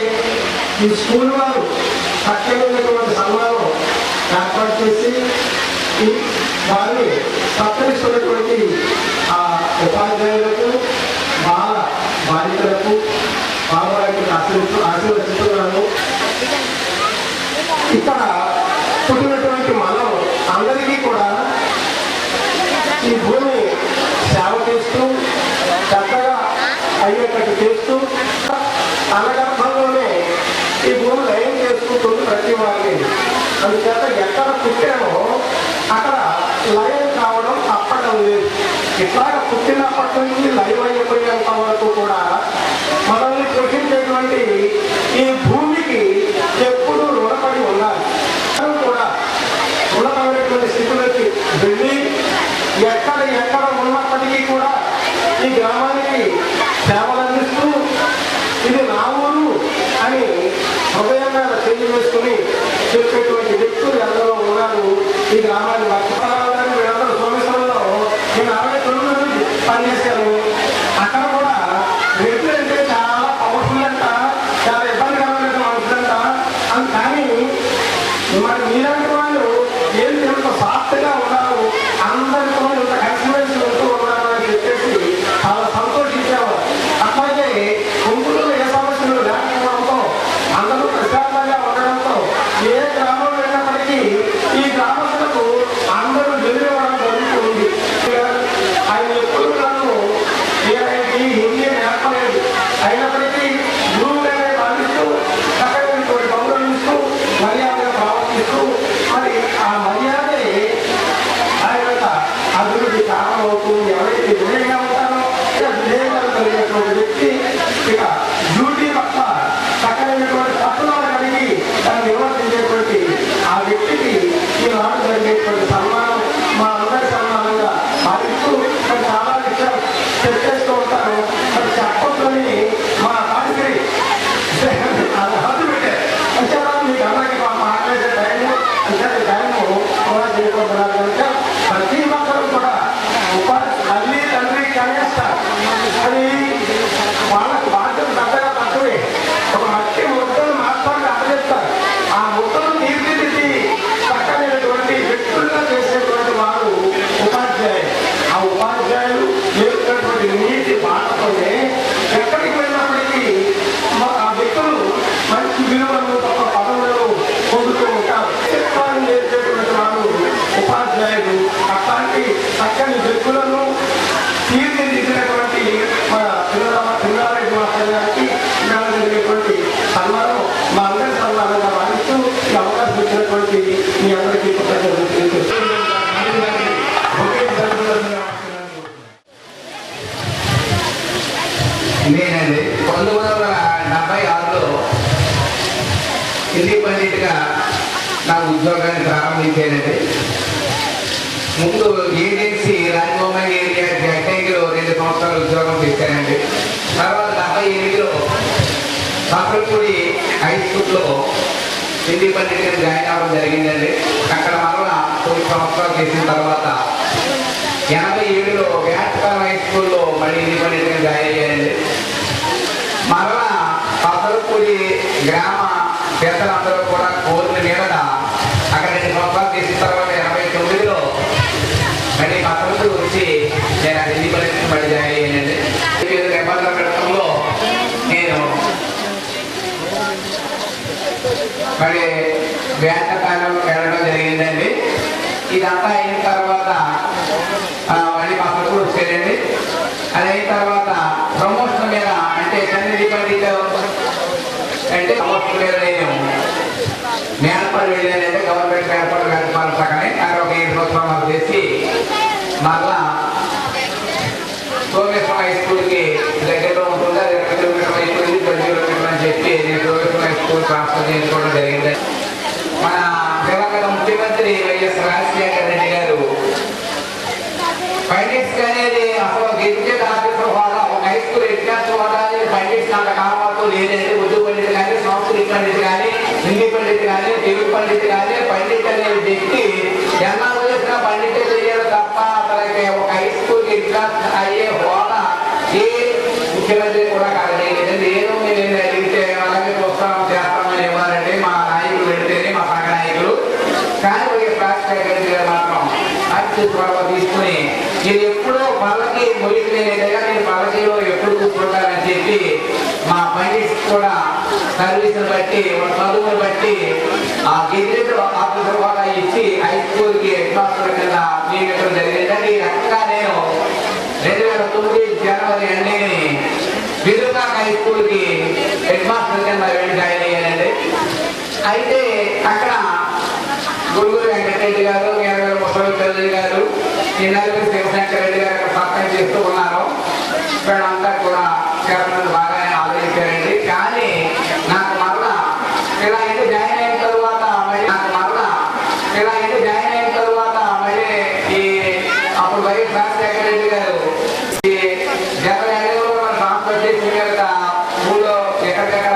ఈ స్కూల్ వారు చక్కనటువంటి సన్మానం ఏర్పాటు చేసి వారిని సత్కరిస్తున్నటువంటి ఆ ఉపాధ్యాయులకు బాలికలకు బాలవారికి ఆశీర్వదిస్తున్నాను. ఇక్కడ పుట్టినటువంటి మనం అందరికీ కూడా ఈ భూమి సేవ చేస్తూ చక్కగా అయ్యేటట్టు చేస్తూ అనగర్భంలోనే ఈ భూమి లయం చేసుకుంటుంది ప్రతి వారిని. అందుచేత ఎక్కడ పుట్టామో అక్కడ లయం కావడం తప్పడం లేదు. ఇట్లాగ పుట్టినప్పటి నుంచి లయం అయిపోయేంత వరకు కూడా మనల్ని పోషించేటువంటి ఈ భూమికి ఎప్పుడూ రుణపడి ఉండాలి. కూడా రుణపడినటువంటి స్థితులకి వెళ్ళి ఎక్కడ ఉన్నప్పటికీ కూడా ఈ గ్రామానికి సేవలు అందిస్తూ ఇది నా ఊరు అని హృదయంగా చేంజ్ చేసుకుని చెప్పేటువంటి వ్యక్తులు ఎందరో ఉన్నారు. ఈ గ్రామాన్ని మర్చిపోవాలని వీళ్ళందరూ సోమేశ్వరంలో నేను 69 నుంచి పనిచేశాను. అక్కడ కూడా వ్యక్తులు అంటే చాలా పవర్ఫుల్ అంట, చాలా ఇబ్బందికరమైన మనుషులంట. కానీ మరి మీలాంటి వాళ్ళు ఏం ఇంత సాఫ్ట్గా ఉన్నారు, అందరితో ఇంత కన్సిడెన్స్ ఉంటూ ఉన్నారు అని చెప్పేసి చాలా సంతోషించేవారు. అట్లాగే గుంపులో ఏ సమస్యలు లేకపోవడంతో అందరూ ప్రశాంతంగా ఉండడంతో ఏ గ్రామం వెళ్ళినప్పటికీ ఈ గ్రామస్తులకు అందరూ ఎదురవ్వడం జరుగుతుంది. ఆయన ఎప్పుడు నన్ను హిందీ నేర్పలేదు. అయినప్పటికీ గురువులనే భావిస్తూ చక్కటి గౌరవిస్తూ మర్యాదగా ప్రవర్తిస్తూ మరి ఆ మర్యాదే ఆయన అభివృద్ధి కారణమవుతుంది. ఎవరైతే విజయంగా ఉంటారో విజయంగా కలిగినటువంటి వ్యక్తి ఇక డ్యూటీ పట్ల చక్కనైనటువంటి పట్టుదల కలిగి దాన్ని నిర్వర్తించేటువంటి ఆ వ్యక్తికి ఈనాడు జరిగేటువంటి సన్మానం మా అందరి సన్మానంగా భావిస్తూ మరి చాలా విషయాలు చర్చిస్తూ ఉంటారు. మరి చెప్పొద్దని మా రాజశ్రీ హద్దు పెట్టారు. అంతేనా మీకు అందరికీ మాట్లాడే టైము కూడా చేయకూడదు కనుక ప్రతి ఒక్కరు కూడా తల్లి తండ్రి కనేస్తారు. అది వాళ్ళకి బాధ్యత పెద్దగా తక్కువే. ఒక మట్టి ముద్దలు మాత్రమే అప్పచెప్తారు. ఆ ముద్దలు తీర్చిదిద్ది చక్కనైనటువంటి వ్యక్తులుగా చేసేటువంటి వారు ఉపాధ్యాయులు. ఆ ఉపాధ్యాయులు చేస్తున్నటువంటి నీటి బాటతోనే ఎక్కడికి వెళ్ళినప్పటికీ ఆ వ్యక్తులు మంచి విలువలు తప్ప పదవులను పొందుతూ ఉంటారు. చిత్రాన్ని నేర్చేటువంటి వారు ఉపాధ్యాయులు. అట్లాంటి చక్కని వ్యక్తులను తీర్చిదిద్దినటువంటి మన చిన్నారెడ్డి మాస్టర్ గారికి జరిగేటువంటి సన్మానం మా అందరి సన్మానంగా భావిస్తూ ఈ అవకాశం ఇచ్చినటువంటి మీ అందరికీ నేనండి 1976లో ఇండిపెండెంట్గా నా ఉద్యోగాన్ని ప్రారంభించానండి. ముందు ఏజెన్సీ రాజభవన్ ఏరియా జగటైలో 2 సంవత్సరాలు ఉద్యోగం చేశానండి. తర్వాత 78లో కాకరపూడి హై స్కూల్లో ఇండిపెండెంట్గా జాయిన్ అవ్వడం జరిగిందండి. అక్కడ మరలా 9 సంవత్సరాలు చేసిన తర్వాత 87లో వ్యాట్కాల్ హై స్కూల్లో మళ్ళీ ఇండిపెండెంట్గా జాయిన్ అయ్యానండి. మరలా కాకరపూడి గ్రామ పెద్దలందరూ కూడా కోరిన మీదట అక్కడ 2 సంవత్సరాలు చేసిన తర్వాత 89లో మళ్ళీ కాకరపూడి వచ్చి నేను ఆ ఇండిపెండెంట్ మళ్ళీ జాయిన్ అయ్యానండి. నిబంధనల పెట్టడంలో నేను మళ్ళీ వ్యాసకాలంలో వెళ్ళడం జరిగిందండి. ఇదంతా అయిన తర్వాత మళ్ళీ కాకరపూడి వచ్చానండి. అది అయిన తర్వాత ప్రమోషన్ మీద అంటే సన్నిధి పండిత అంటే ప్రమోషన్ మీద నేను మేనపడి వెళ్ళానంటే గవర్నమెంట్ మేనపడి మేనపాల పక్కనే అక్కడ ఒక 7 సంవత్సరాలు చేసి మళ్ళా సోమేశ్వరం హై స్కూల్కి దగ్గరలో ఉంటుంది, అది 2 కిలోమీటర్ హై స్కూల్ 10 కిలోమీటర్లు అని చెప్పి నేను సోమేశ్వరం హై స్కూల్ ట్రాన్స్ఫర్ చేసుకోవడం జరిగింది. మన తెలంగాణ ముఖ్యమంత్రి వైఎస్ రాజశేఖర రెడ్డి గారు పండిట్స్ అనేది అసలు గెజిటెడ్ ఆఫీసర్ హోదా, ఒక హై స్కూల్ హెడ్ మాస్టర్ హోదా అనేది పండిట్స్ అంత కాపాడుతూ లేదంటే ఉర్దూ పండిట్ కానీ, సంస్కృత పండిట్ కానీ, హిందీ పండిట్ కానీ, తెలుగు పండిట్ కానీ, పండిట్ అనే వ్యక్తి ఎన్నాళ్ళు చేసినా పండిట్ చేయాలి తప్ప అతనికి ఒక హై స్కూల్ హెడ్ మాస్టర్ అయ్యే హోదా ఏ ముఖ్యమంత్రి కూడా కాదండి. లేదంటే ఏదో నేను అడిగితే అలాగే ప్రోత్సాహం చేస్తామని ఇవ్వాలంటే మా నాయకులు వెళితేనే మా సంఘ నాయకులు. కానీ వైఎస్ రాజశేఖర రెడ్డి గారు మాత్రం తీసుకుని నేను ఎప్పుడో పల్లకి మొయ్యలేదగా నేను పల్లకిలో ఎప్పుడు కూర్చుంటానని చెప్పి మా పండిట్స్ కూడా సర్వీసును బట్టి చదువును బట్టి ఆ గెజిటెడ్ ఆఫీసర్ హోదా ఇచ్చి హై స్కూల్కి హెడ్ మాస్టర్ కింద నియమించడం జరిగిందండి. ఈ రకంగా నేను 2009 జనవరి అండి విదుర్నాథ్ హై స్కూల్కి హెడ్ మాస్టర్ కింద వెళ్ళి జాయిన్ అయ్యానండి. అయితే అక్కడ గురుగురు వెంకటరెడ్డి గారు, వీరగారు ముసలి గారు, ఈ నలుగురు శివశంకర్ రెడ్డి గారు అక్కడ సత్యం చేస్తూ ఉన్నారు. వీళ్ళంతా కూడా చరణ్ బాగానే ఆలోచించారండి. కానీ నాకు మరలా ఇలా ఇంటి జాయిన్ అయిన తర్వాత మళ్ళీ ఈ అప్పుడు వైఎస్ రాజశేఖర రెడ్డి గారు ఈ జనరల్ ట్రాన్స్ఫర్ చేసి ఊళ్ళో ఎక్కడికెక్కడ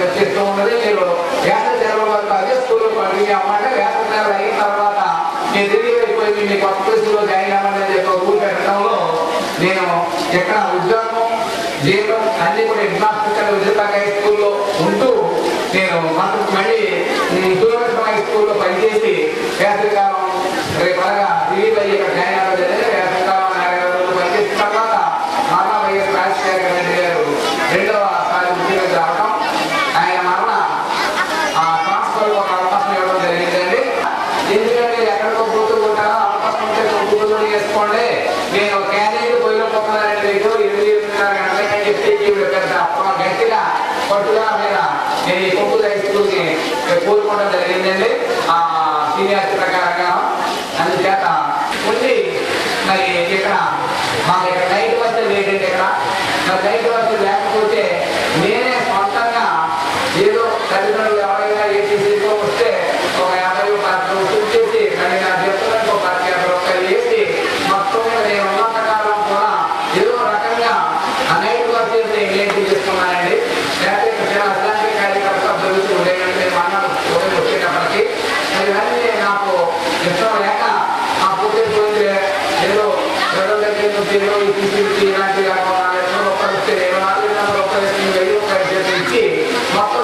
వచ్చేస్తూ ఉన్నది. మీరు వేస సెలవు వరకు అదే స్కూల్లో పడి అమ్మంటే వేస సెలవు అయిన తర్వాత నేను తిరిగి వెళ్ళిపోయి మీ కొత్త స్కూల్లో జాయిన్ అవ్వమని చెప్పి రూల్ పెట్టడంలో నేను ఎక్కడ ఉద్యోగం జీవితం అన్ని కూడా హెడ్ మాస్టర్ విజయపాక హై స్కూల్లో ఉంటూ నేను మళ్ళీ సూర్యపేట హై స్కూల్లో పనిచేసి వేసవికాలం రేపు అనగా రిలీవ్ అయ్యి ఇక్కడ జాయిన్ అవ్వడం జరిగింది. వేసవికాలం 40 రోజులు పనిచేసిన తర్వాత మరణ వైఎస్ రాజశేఖర రెడ్డి గారు 2వసారి ముఖ్యమంత్రి రావడం, ఆయన మరణ ట్రాన్స్ఫర్ ఒక అవకాశం ఇవ్వడం జరిగిందండి. ఎందుకంటే ఎక్కడికో పోతూ ఉంటారో అవకాశం ఉంటే గుర్తులు చేసుకోండి, నేను క్యారేజ్ పోయిలో పోతున్నానంటే 8:30 గంటలకి చెప్పి పెద్ద గట్టిగా పట్టుగా మీద నేను ఈ కొమ్ము హై స్కూల్కి కోరుకోవడం జరిగిందండి సీనియారిటీ ప్రకారంగా. అందుచేత ఉండి మరి ఇక్కడ మాకు ఇక్కడ నైట్ బస్సులు లేదండి. ఇక్కడ మరి నైట్ బస్సులు లేకపోతే నేనే సొంతంగా ఏదో తల్లిదండ్రులు ఎవరైనా ఏటీసీలో వస్తే ఒక 50 వసూలు చేసి మళ్ళీ నా చెప్తున్నట్టు ఒక 50 రూపాయలు వేసి మొత్తం నేను ఉన్నంత కాలం కూడా ఏదో రకంగా ఆ నైట్ బస్సులు ఏంటి చేసుకున్నానండి. లేకపోతే అట్లాంటి కార్యక్రమాలు జరుగుతూ ఉండేవంటే మనం వచ్చేటప్పటికి ఇవన్నీ నాకు ఇష్టం లేక ఆ పుట్టినరోజు ఏదో 2 దగ్గర నుంచి ఏదో ఇలాంటి రూపాయలు వస్తే 400 రూపాయలు 1000 రూపాయలు ఇచ్చి మొత్తం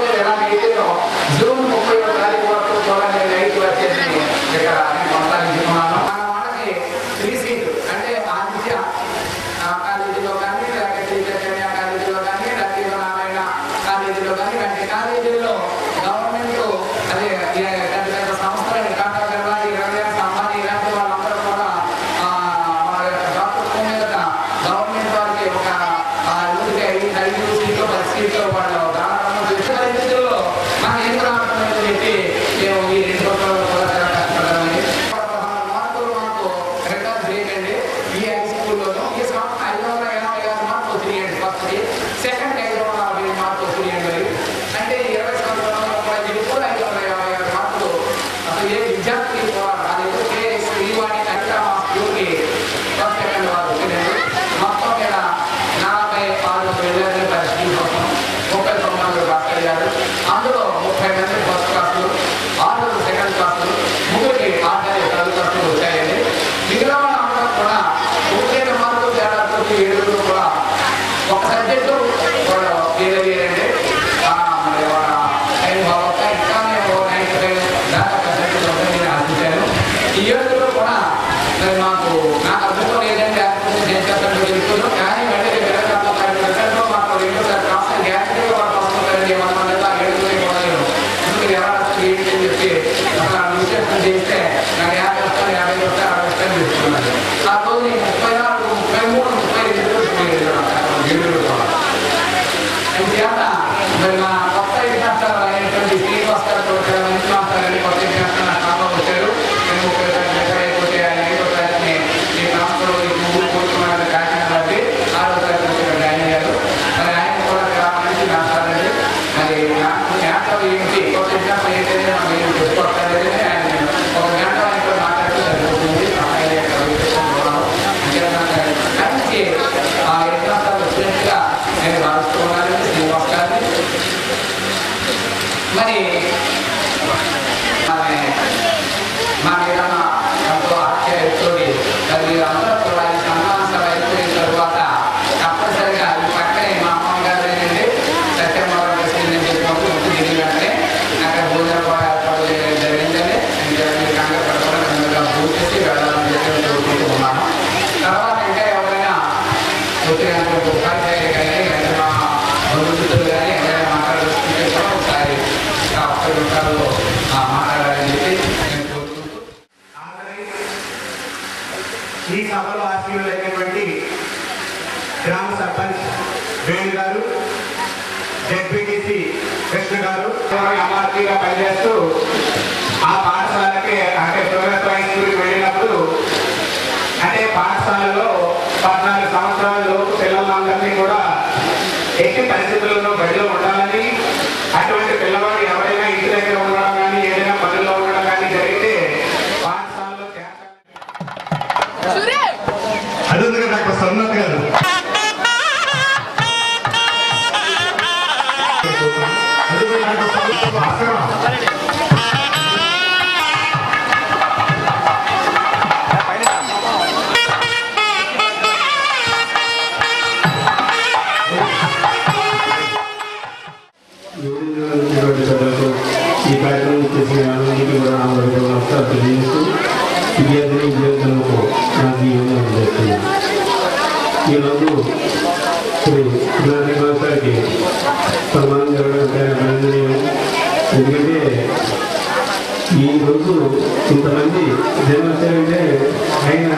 సభలో ఆశీర్వైనటువంటి గ్రామ సర్పంచ్ వేణు గారు, జెడ్పీటీసీ కృష్ణ గారు అమార్తిగా పనిచేస్తూ ఆ పాఠశాలకి అంటే ప్రోగ్రెస్ హై స్కూల్కి వెళ్ళినప్పుడు అంటే పాఠశాలలో 14 సంవత్సరాల లోపు పిల్లలందరినీ కూడా ఎట్టి పరిస్థితుల్లో బడిలో ఉండాలని, అటువంటి పిల్లవాడు ఎవరైనా ఇంటి దగ్గర ఉండడం కానీ ఏదైనా పనుల్లో ఉండడం కానీ జరిగితే పాఠశాలలో అదే డాక్టర్ సన్నత్ గారు ఈ కార్యక్రమం చేసిన అందరికీ కూడా నమస్కారం తెలియజేస్తూ విద్యార్థిని విద్యార్థులకు నా జీవనం చేస్తున్నాను. ఈరోజు శ్రీ గారికి సన్మానం జరగడం అభినందనీయం. ఎందుకంటే ఈరోజు ఇంతమంది జనం వచ్చారంటే ఆయన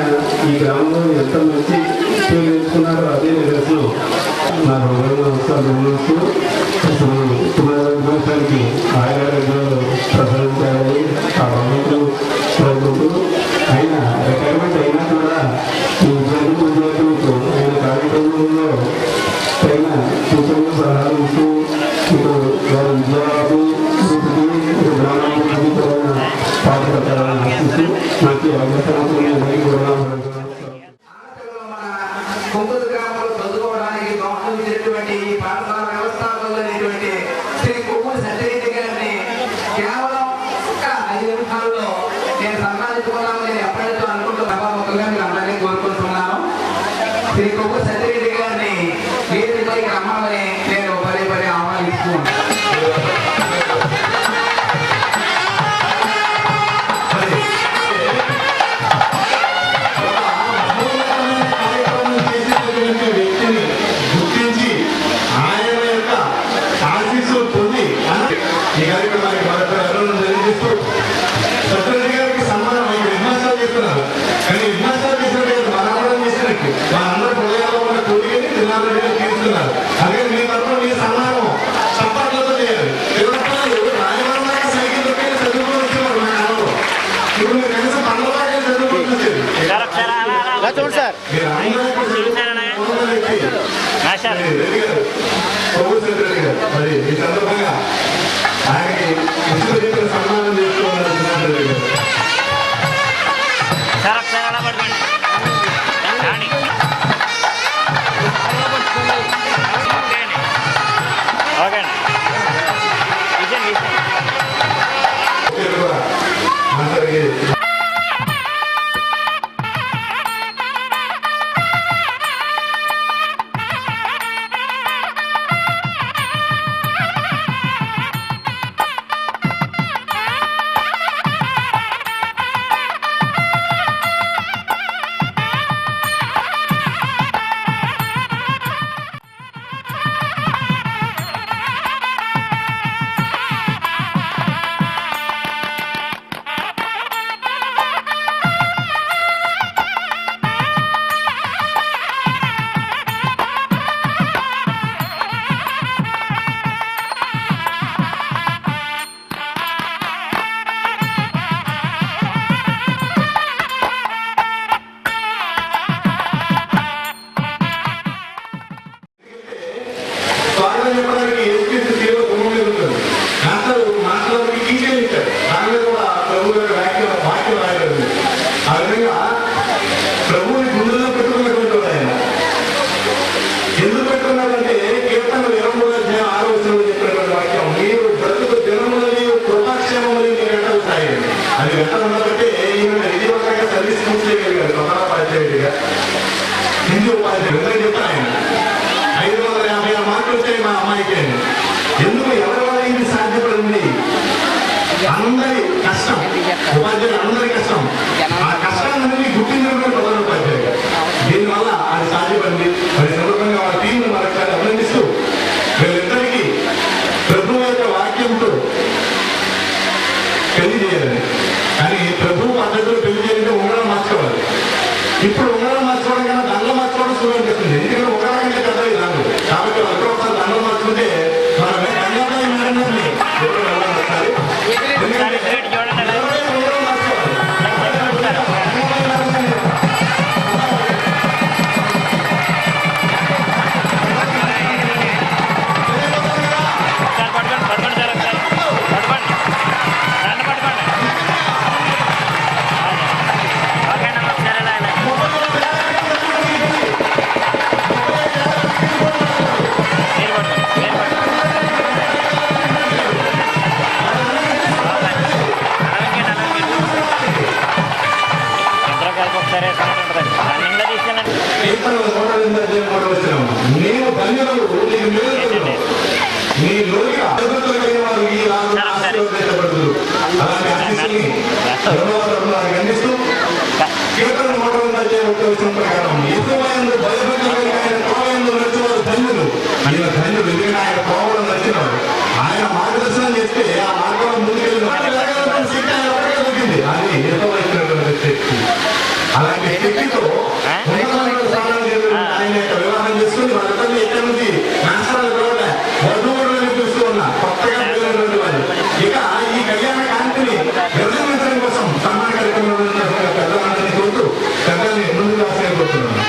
ఈ గ్రామంలో ఎంత మంచి పేరు తెచ్చుకున్నారో అదే నిదర్శనం. నా నమస్కారం కుమారానికి ఆయుర్వేదాలు ప్రసాదించాలి. ఆ భగవంతుడు కోరుకుంటూ ఆయన రిటైర్మెంట్ అయినా కూడా ఈ విద్యార్థులకు ఆయన కార్యక్రమంలో పైన సూచనలు సలహాలు ఇస్తూ ఇప్పుడు వారి విద్యార్థులు గ్రామానికి కూడా పాల్పడతారని ఆశిస్తూ నాకు అవకాశం కూడా కొంగుల గ్రామంలో చదువుకోవడానికి దోహదం ఈ పాఠశాల వ్యవస్థాపకులైనటువంటి శ్రీ కొవ్వూరి సత్యరెడ్డి గారిని కేవలం ఒక్క 5 నిమిషాల్లో నేను సన్మానించుకున్నాను. నేను ఎప్పటి నుంచో అనుకుంటూ సభాముఖంగా మీరు అందరినీ కోరుకుంటున్నాను. శ్రీ కొవ్వూరి సత్యరెడ్డి గారిని వేదికపైకి రమ్మని నేను పదే ఆహ్వానిస్తున్నాను. చూడండి సార్ మరి ఈ సందర్భంగా ఆయనకి సన్మానం చేసుకోవాలని అందరికీ ప్రభువుని గుండెల్లో పెట్టుకున్నటువంటి ఆయన ఎందుకు పెట్టుకున్నారంటే కీర్తన 23:6 చెప్పినటువంటి వాక్యం మీరు బ్రతుకు దినములని కృపాక్షేమములు వెంటాయి. అది వెంట ఉండబట్టే ఈయన విధివంతంగా సర్వీస్ పూర్తి చేయగలిగారు. ప్రధానోపాధ్యాయుడిగా హిందీ ఉపాధ్యాయుడు చెప్తాను ఆయన 556 మార్కులు వచ్చాయి మా అమ్మాయికి. ఎందుకు ఎవరి వల్ల ఇది సాధ్యపడింది? అందరి కష్టం, ఉపాధ్యాయులు అందరి కష్టం. ఆ కష్టాన్ని గుర్తించినటువంటి ప్రధానోపాధ్యాయుడు. దీనివల్ల అది సాధ్యపడింది. మరి సందర్భంగా వాళ్ళ టీంను మరొకసారి అభినందిస్తూ వీళ్ళిద్దరికీ ప్రభు యొక్క వాక్యంతో పెళ్లి చేయాలని, కానీ ప్రభు పద్ధతిలో పెళ్లి చేయాలంటే ఉంగరం మార్చుకోవాలి. ఇప్పుడు ఉంగరం నీ లోకి అభివృద్ధులు కలిగిన వారు ఈ రాజు ఆశీర్వదించబడుదురు. అలాంటి ఆశీస్సుల్ని వారికి అందిస్తూ కీర్తన 131 ప్రకారం ఎక్కువైంది భయభక్తులు కలిగిన ఆయన త్రోవయందు నడిచేవారు ధన్యులు. ఈయన ధన్యులు, ఎందుకంటే ఆయన త్రోవలో నడిచినవాడు. ఆయన మార్గదర్శనం చేస్తే ఆ మార్గంలో ముందుకెళ్ళిన దొరికింది. అది ఎంతో వచ్చినటువంటి శక్తి. అలాంటి శక్తితో ఆయన యొక్క వివాహం చేసుకుని వాళ్ళందరినీ ఎక్కడి నుంచి నాశనాలు కూడా వధువులను చూస్తూ ఉన్నా కొత్తగా వెళ్ళినటువంటి వారు. ఇక ఈ కళ్యాణ కాంతిని నిర్ణయించడం కోసం సన్మాన కార్యక్రమంలో పెద్దలందరినీ కోరుతూ పెద్దల్ని ముందుకు ఆశ్రయపోతున్నాను.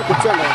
కూర్చోండి.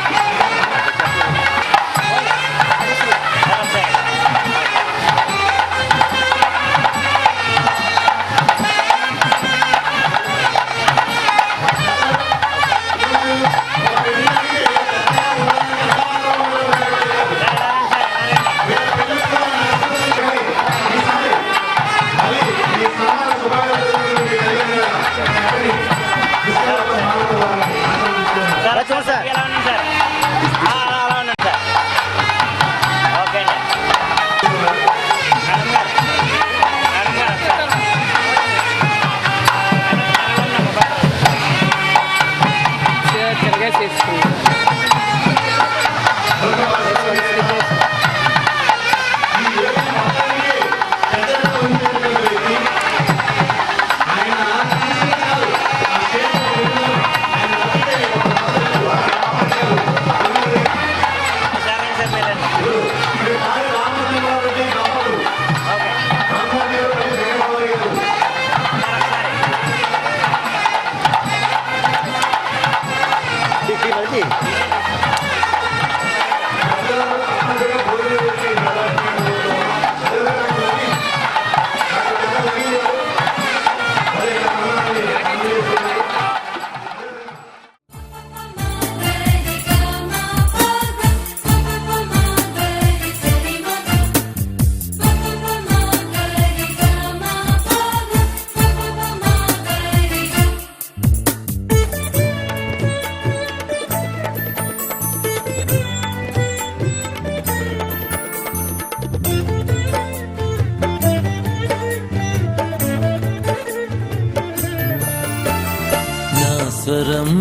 స్వరం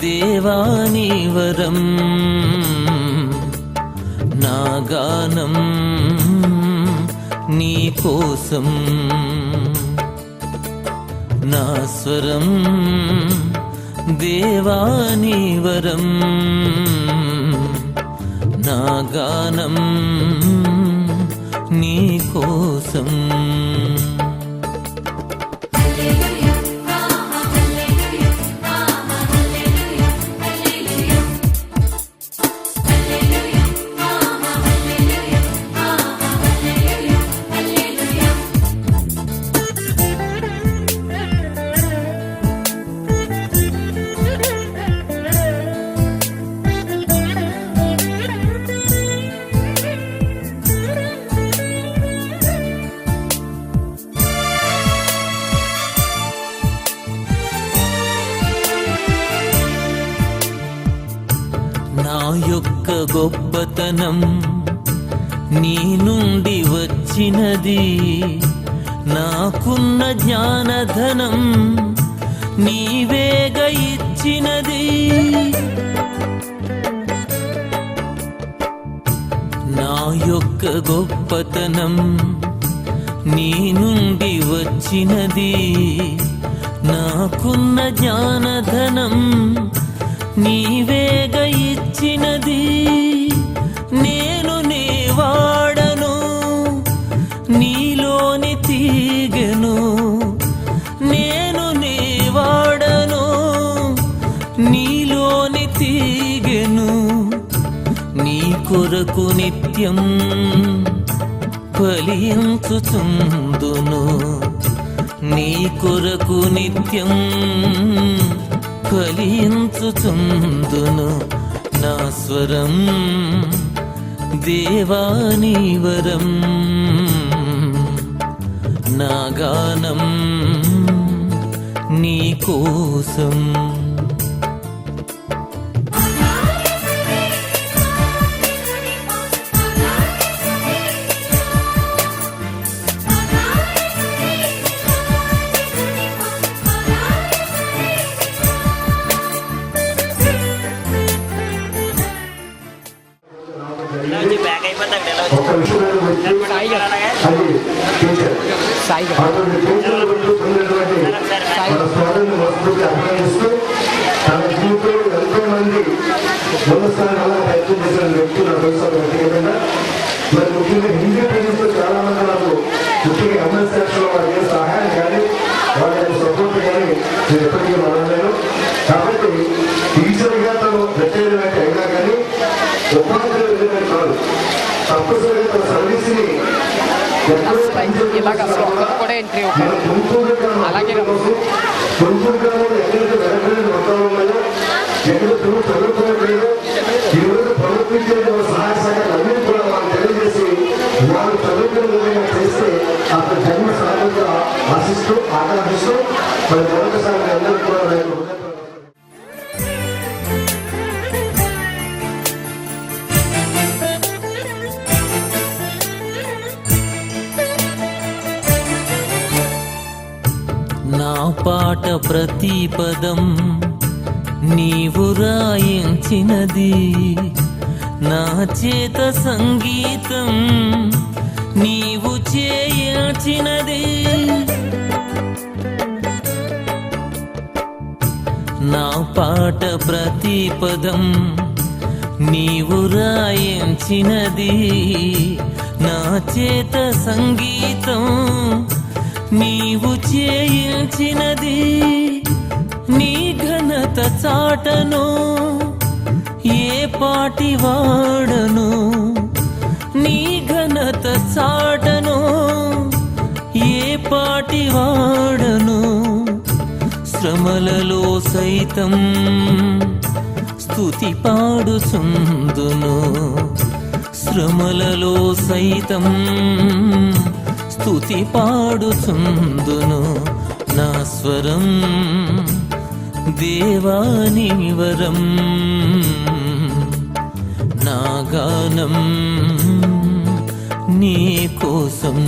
దేవాని వరం నా గానం నీ కోసం నా స్వరం దేవాని వరం నా గానం నీ కోసం యొక్క గొప్పతనం నీ నుండి వచ్చినది, నాకున్న జ్ఞానధనం నీవేగ ఇచ్చినది. నా యొక్క గొప్పతనం నీ నుండి వచ్చినది, నాకున్న జ్ఞానధనం నీవేగ ఇచ్చినది. నేను నీ వాడను, నీలోని తీగెను. నేను నీ వాడను, నీలోని తీగెను. నీ కొరకు నిత్యం ఫలించుచుందును, నీ కొరకు నిత్యం ఫలించుచుందును. నా స్వరం దేవాని వరం, నా గానం నీ కోసం. ఒక్క విషయం అది టీచర్ అటువంటి టీచర్ల గురించి పొందినటువంటి మన స్వామిని మనస్ఫూర్తి అభినందిస్తూ తన జీవితంలో ఎంతో మంది ముందు స్థానాల్లో ప్రయత్నం చేసిన వ్యక్తులు నాకు తెలుసు వ్యక్తిగతంగా. మరి ముఖ్యంగా హిందీ టీచర్స్ చాలా మంది నాకు ముఖ్యంగా ఎంఎస్ సెక్షన్లో వారికి సహాయం కానీ వాళ్ళకి సపోర్ట్ కానీ నేను ఎప్పటికీ మనలేను. కాబట్టి టీచర్గా తను రిటైర్ అయినా కానీ ఉపాధ్యాయులు వెళ్ళినట్టు కాదు, తప్పనిసరిగా తన సర్వీస్ ని గుంటూరు గ్రామంలో ఎక్కడైతే వెనకలేని మొత్తాలు ఉన్నాయో, ఎక్కడ చదువుకోవట్లేదు, ఈరోజు ప్రభుత్వించే సహాయ సహకారాలు అన్ని కూడా వాళ్ళు తెలియజేసి వాళ్ళు చదువుకునే విధంగా చేస్తే అతని జన్మ సాధనగా ఆశిస్తూ ఆకాంక్షిస్తూ మరి మరొకసారి అందరూ కూడా నా పాట ప్రతి పదం నీవు రాయించినది, నా చేత సంగీతం నీవు చేయించినది. నా పాట ప్రతి పదం నీవు రాయించినది, నా చేత సంగీతం నీవు చేయించినది. నీ ఘనత చాటను ఏ పాటి వాడను, నీ ఘనత చాటను ఏ పాటి వాడను. శ్రమలలో సైతం స్తుతి పాడుచుందును, శ్రమలలో సైతం స్తుతి పాడుచుందును. నా స్వరం దేవాని వరం, నా గానం నీ కోసం.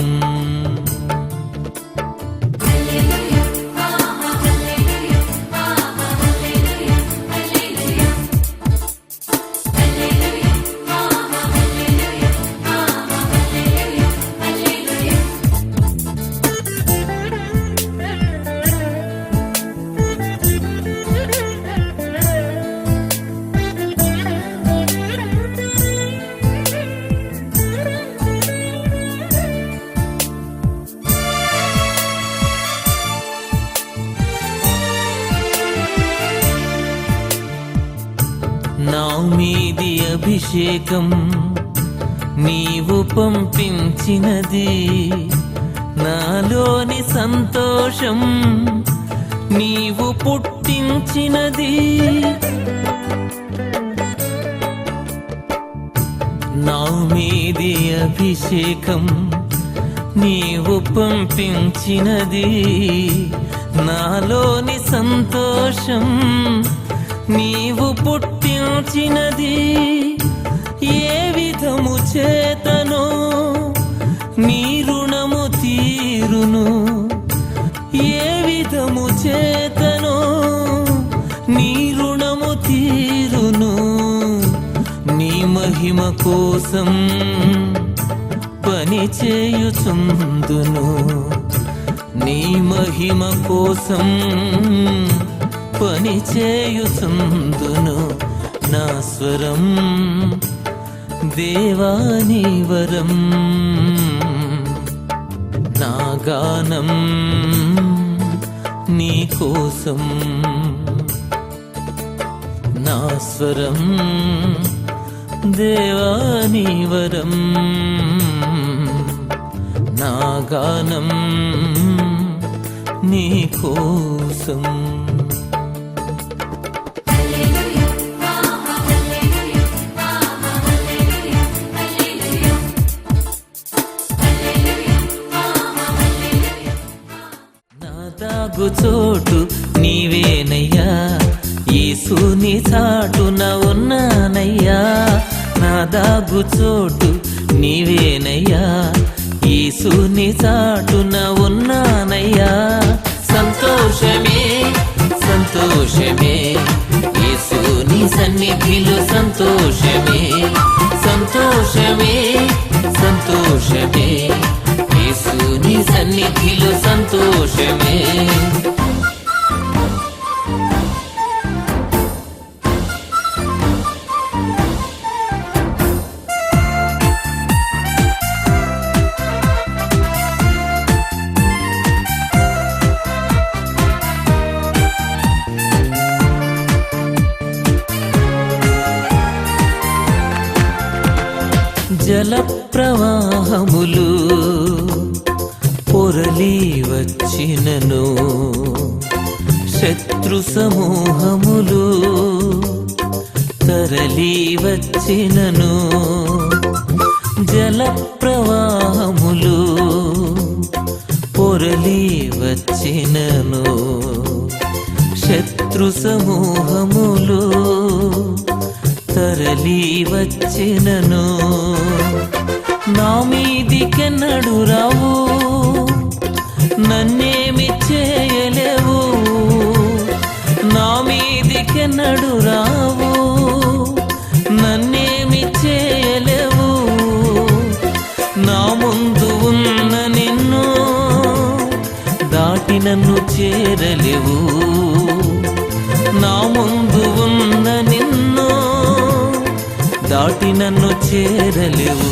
నా మీది అభిషేకం నీవు పంపించినది, నాలోని సంతోషం నీవు పుట్టించినది. నా మీది అభిషేకం నీవు పంపించినది, నాలోని సంతోషం నీవు పుట్టించినది ఏ విధము చేతనో నీ రుణము తీరును, ఏ విధము చేతనో నీ రుణము తీరును. నీ మహిమ కోసం పని చేయుచుందును, నీ మహిమ కోసం పని చేయుచుందును. నా స్వరం దేవాని వరం, నా గానం నీ కోసం. నా స్వరం దేవాని వరం, నా గానం నీ కోసం. నా దాగు చోటు నీవేనయ్యా, యేసుని చాటున ఉన్నానయ్యా. నా దాగు చోటు నీవేనయ్యా, యేసుని చాటున ఉన్నానయ్యా. సంతోషమే సంతోషమే యేసుని సన్నిధిలో సంతోషమే, సంతోషమే సంతోషమే యేసుని సన్నిధిలో సంతోషమే. జల ప్రవాహములు పొరలి వచ్చినను, శత్రు సమూహములు తరలి వచ్చినను. జల ప్రవాహములు పొరలి వచ్చినను, శత్రు సమూహములు తరలి వచ్చినను. నా మీదికెన్నడు రావు, నన్నేమి చేయలేవు. నా మీదికెన్నడు రావు, నన్నేమి చేయలేవు. నా ముందు ఉన్న నిన్ను దాటి నన్ను చేరలేవు. నా ముందు ఉన్న నిన్ను దాటి నన్ను చేరలేవు.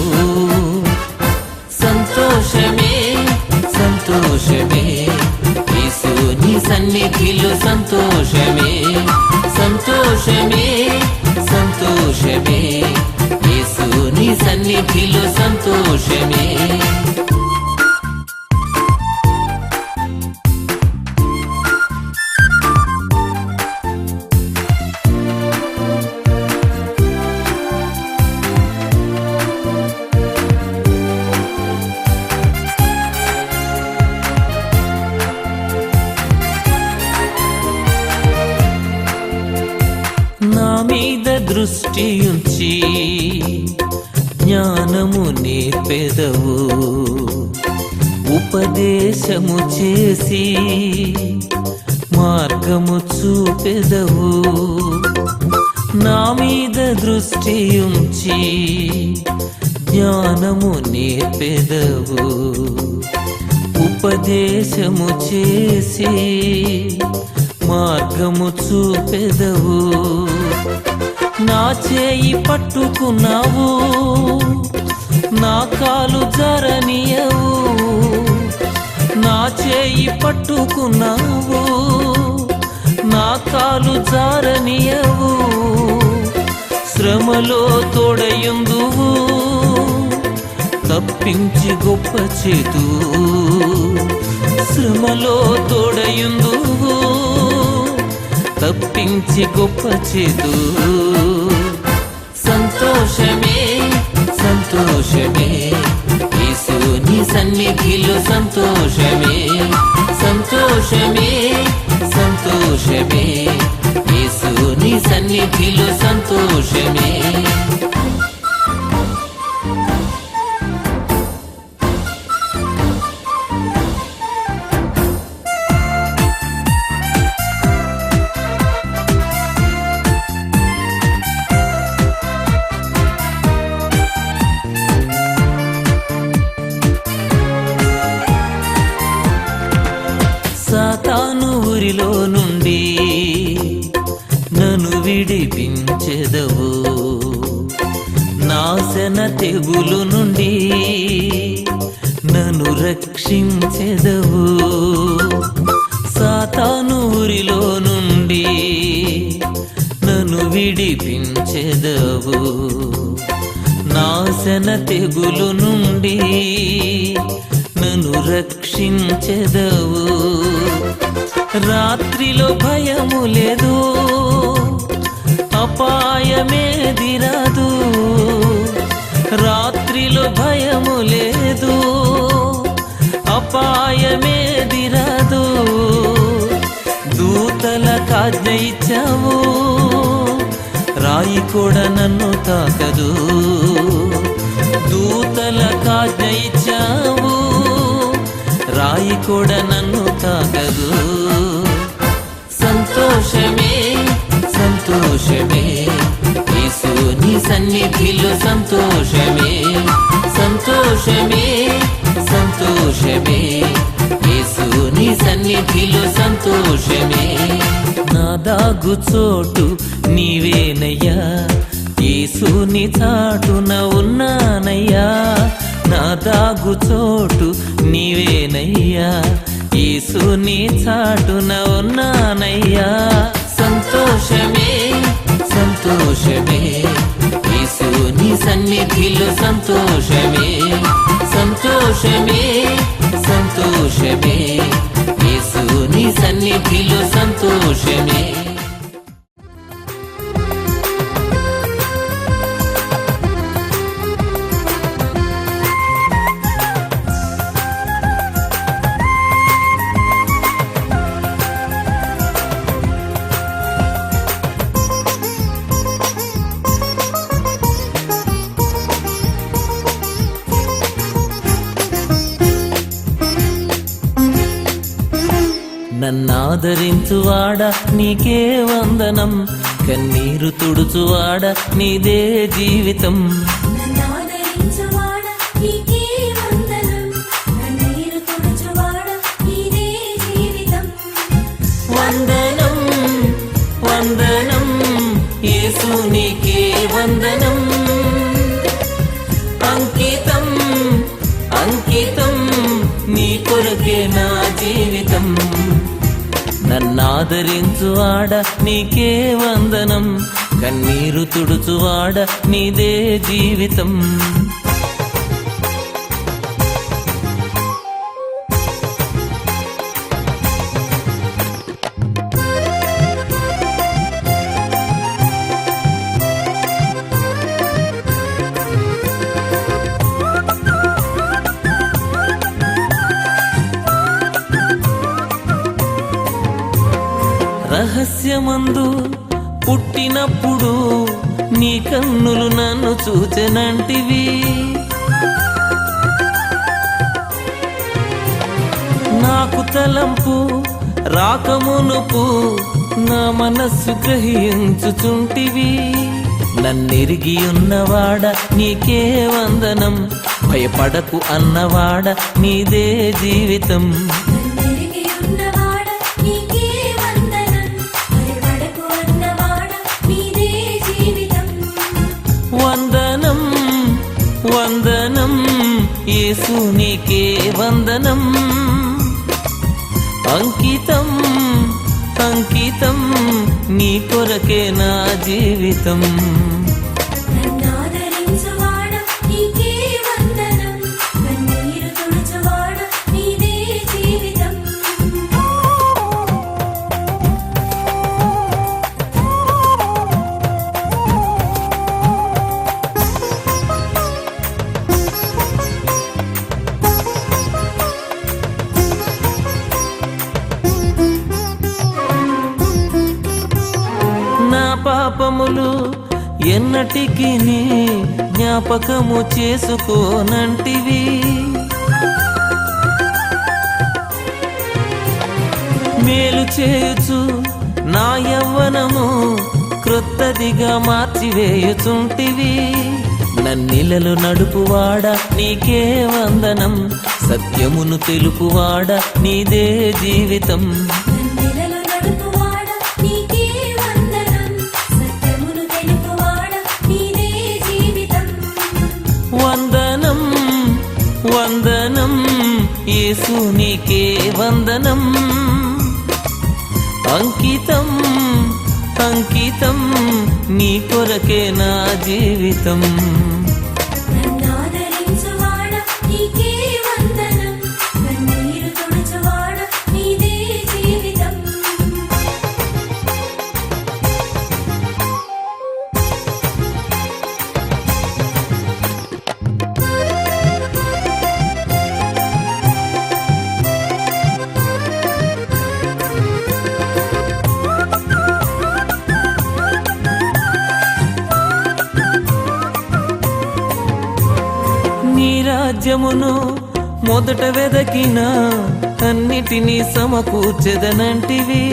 సంతోషమే సంతోషమే యేసుని సన్నిధిలో సంతోషమే, సంతోషమే సంతోషమే యేసుని సన్నిధిలో సంతోషమే. నా మీద దృష్టి ఉంచి జ్ఞానము నేర్పెదవు, ఉపదేశము చేసి మార్గము చూపెదవు. నా మీద దృష్టి ఉంచి జ్ఞానము నేర్పెదవు, ఉపదేశము చేసి మార్గము చూపెదవు. నా చేయి పట్టుకున్నావు, నా కాలు జరనీయవు. నా చేయి పట్టుకున్నావు, నా కాలు జారనీయవు. శ్రమలో తోడయుందువు, తప్పించి గొప్ప చేతు. శ్రమలో తోడయుందువు, తప్పించి గొప్ప చేతు. సంతోషమే సంతోషమే యేసుని సన్నిధిలో సంతోషమే, సంతోషమే సంతోషమే యేసుని సన్నిధిలో సంతోషమే. సాతాను ఊరిలో నుండి నన్ను విడిపించెదవు, నాశన తెగులు నుండి నన్ను రక్షించెదవు. సాతాను ఊరిలో నుండి నన్ను విడిపించెదవు, నాశన తెగులు నుండి నన్ను రక్షించెదవు. రాత్రిలో భయము లేదు, అపాయమేది రాదు. రాత్రిలో భయము లేదు, అపాయమేది రాదు. దూతల కాజ్ఞ ఇచ్చావు, రాయి కూడా నన్ను తాకదు. దూతల కాజ్ఞ ఇచ్చావు, రాయి కూడా నన్ను తాకదు. సంతోషమే సంతోషమే, యేసు నీ సన్నిధిలో సంతోషమే. సంతోషమే సంతోషమే, యేసు నీ సన్నిధిలో సంతోషమే. నా దాగు చోటు నీవేనయ్యా, యేసు నీ చాటున ఉన్నానయ్యా. నా దాగు చోటు నీవేనయ్యా, యేసు నీ చాటున ఉన్నానయ్యా. సంతోషమే సంతోషమే, యేసు నీ సన్నిధిలో సంతోషమే. సంతోషమే సంతోషమే, యేసు నీ సన్నిధిలో సంతోషమే. నన్నాదరించువాడ నీకే వందనం, కన్నీరు తుడుచువాడ నీదే జీవితం. నన్నాదరించువాడ నీకే వందనం, కన్నీరు తుడుచువాడ నీదే జీవితం. వందనం వందనం, యేసు నీకే వందనం. అంకితం అంకితం, నీ కొరకే నా జీవితం. నన్నాదరించువాడ నీకే వందనం, కన్నీరు తుడుచువాడ నీదే జీవితం. రహస్యమందు పుట్టినప్పుడు నీ కన్నులు నన్ను చూచెనంటివి. నాకు తలంపు రాకమునుపు నా మనస్సు గ్రహించుచుంటివి. నన్నెరిగి ఉన్నవాడ నీకే వందనం, భయపడకు అన్నవాడ నీదే జీవితం. వందనం వందనం, యేసు నీకే వందనం. అంకితం అంకితం, నీ కొరకే నా జీవితం. నన్నాదరించువాడ నీకే వందనం, కన్నీరు తుడుచువాడ నీదే జీవితం. నా పాపములు ఎన్నటికి నీ జ్ఞాపకము చేసుకోనంటివి. మేలు చేయుచు నా యవ్వనము క్రొత్తదిగా మార్చివేయుచుంటివి. నన్నిలలో నడుపువాడ నీకే వందనం, సత్యమును తెలుపువాడ నీదే జీవితం. నన్నిలలో నడుపువాడ నీకే వందనం, సత్యమును తెలుపువాడ నీదే జీవితం. వందనం వందనం యేసు నీకే వందనం. అంకితం అంకితం నీ కొరకే నా జీవితం. నన్నాదరించువాడ నీకే వందనం, కన్నీరు తుడుచువాడ నీదే జీవితం. నీ రాజ్యమును మొదట వెదకిన అన్నిటినీ సమకూర్చెదనంటివి.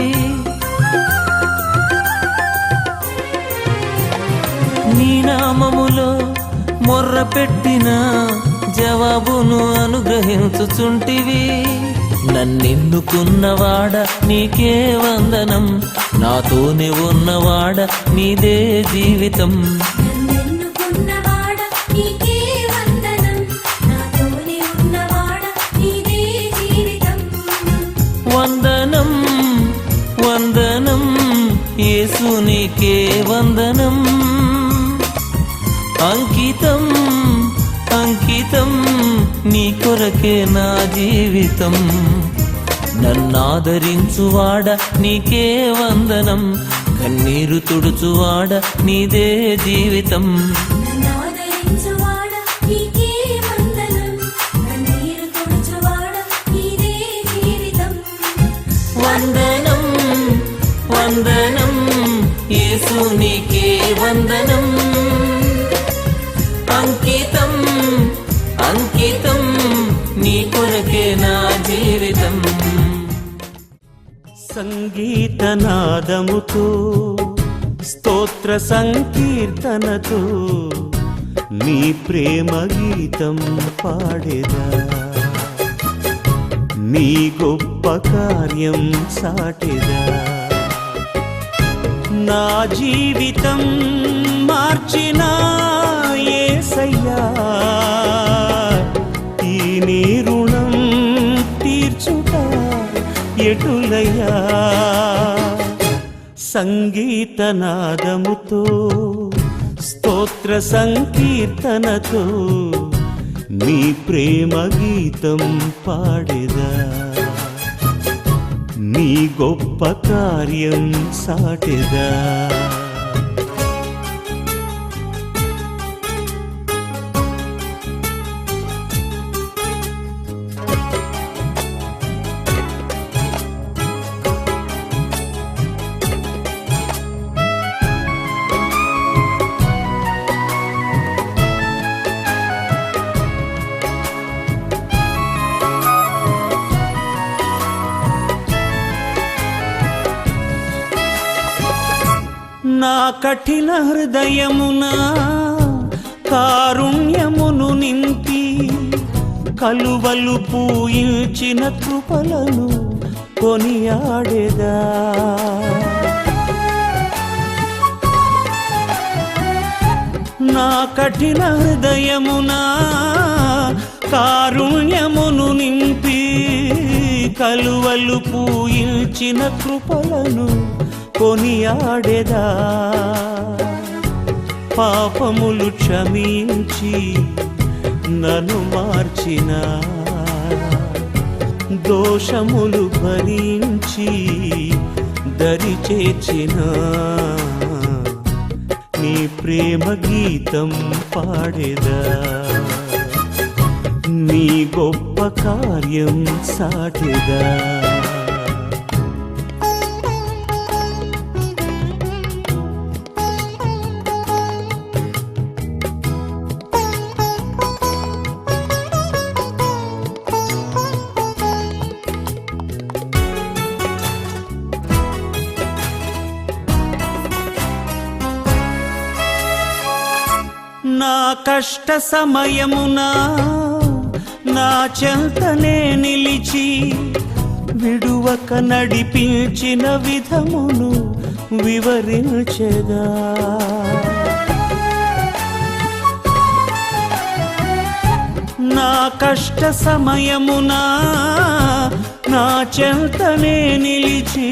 నీ నామములో మొర్ర పెట్టిన జవాబును అనుగ్రహించుచుంటివి. నన్నెన్నుకున్నవాడ నీకే వందనం, నాతోనే ఉన్నవాడ నీదే జీవితం. నన్నెన్నుకున్నవాడ నీకే వందనం, నాతోనే ఉన్నవాడ నీదే జీవితం. వందనం వందనం యేసు నీకే వందనం. అంకితం అంకితం నీ కొరకే నా జీవితం. నన్నాదరించువాడ నీకే వందనం, కన్నీరు తుడుచువాడ నీదే జీవితం. నన్నాదరించువాడ నీకే వందనం, కన్నీరు తుడుచువాడ నీదే జీవితం. వందనం వందనం యేసు నీకే వందనం. అంకితం అంకితం నీ కొరకే నా జీవితం. సంగీతనాదముతో స్తోత్ర సంకీర్తనతో నీ ప్రేమ గీతం పాడేదా, నీ గొప్ప కార్యం సాటెదా. నా జీవితం మార్చిన యేసయ్యా, ఈ నీ రుణం తీర్చుట ఎటులయ్యా. సంగీతనాదముతో స్తోత్ర సంకీర్తనతో నీ ప్రేమ గీతం పాడేదా, నీ గొప్ప కార్యం సాటెదా. నా కఠిన హృదయమున కారుణ్యమును నింపి కలువలు పూయించిన కృపలను కొనియాడేదా. నా కఠిన హృదయమున కారుణ్యమును నింపి కలువలు పూయించిన కృపలను కొనియాడేదా. పాపములు క్షమించి నన్ను మార్చిన, దోషములు భరించి దరి చేర్చిన నీ ప్రేమ గీతం పాడేదా, నీ గొప్ప కార్యం సాటెదా. నా కష్ట సమయమున నా చెంతనే నిలిచి విడువక నడిపించిన విధమును వివరించెదా. నా కష్ట సమయమున నా చెంతనే నిలిచి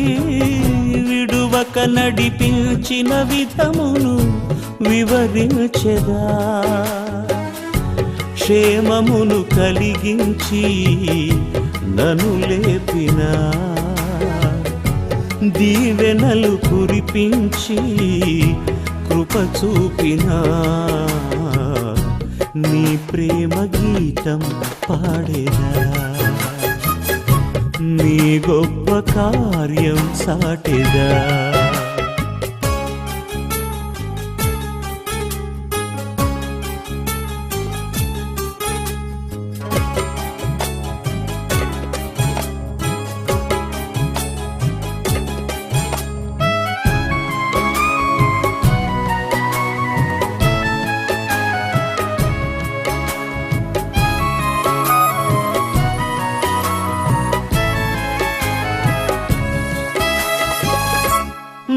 విడువక నడిపించిన విధమును వివరించెదా. క్షేమమును కలిగించి నన్ను లేపిన దీవెనలు కురిపించి కృప చూపిన నీ ప్రేమ గీతం పాడేదా. నీ గొప్ప కార్యం సాటెదా.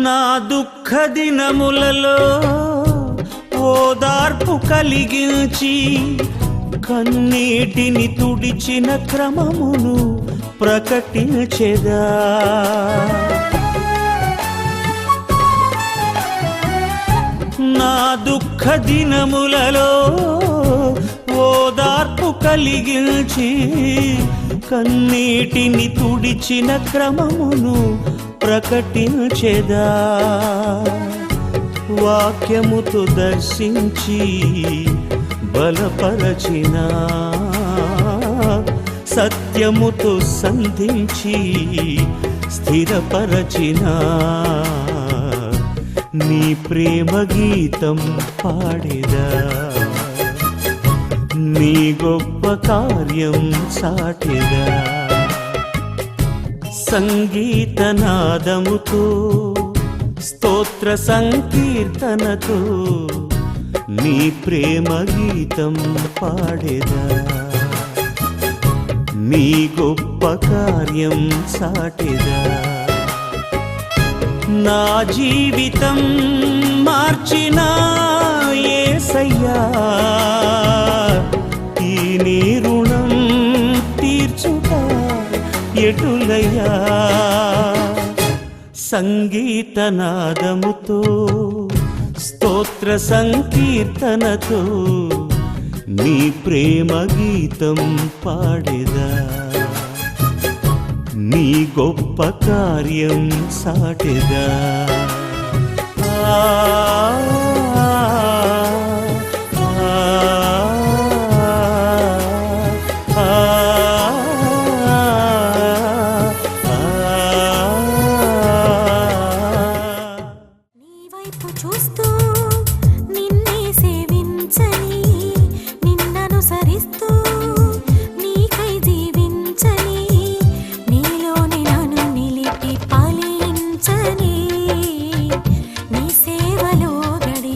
నా దుఃఖ దినములలో ఓదార్పు కలిగించి కన్నీటిని తుడిచిన క్రమమును ప్రకటించెదా. నా దుఃఖ దినములలో ఓదార్పు కలిగించి కన్నీటిని తుడిచిన క్రమమును ప్రకటించెదా. వాక్యముతో దర్శించి బలపరచిన సత్యముతో సంధించి స్థిరపరచిన నీ ప్రేమ గీతం పాడేదా. నీ గొప్ప కార్యం సాటెదా. సంగీతనాదముతో స్తోత్ర సంకీర్తనతో నీ ప్రేమ గీతం పాడేదా. నీ గొప్ప కార్యం సాటెదా. నా జీవితం మార్చిన యేసయ్యా ఈ నీ రుణం తీర్చుట ఎటులయ్యా. సంగీతనాదముతో స్తోత్ర సంకీర్తనతో నీ ప్రేమ గీతం పాడేదా. నీ గొప్ప కార్యం సాటెదా. నీ వైపు చూస్తూ నిన్నే సేవించని నిన్ననుసరిస్తూ నీకై జీవించని నీలోని నన్ను నిలిపి పాలించని నీ సేవలో గడి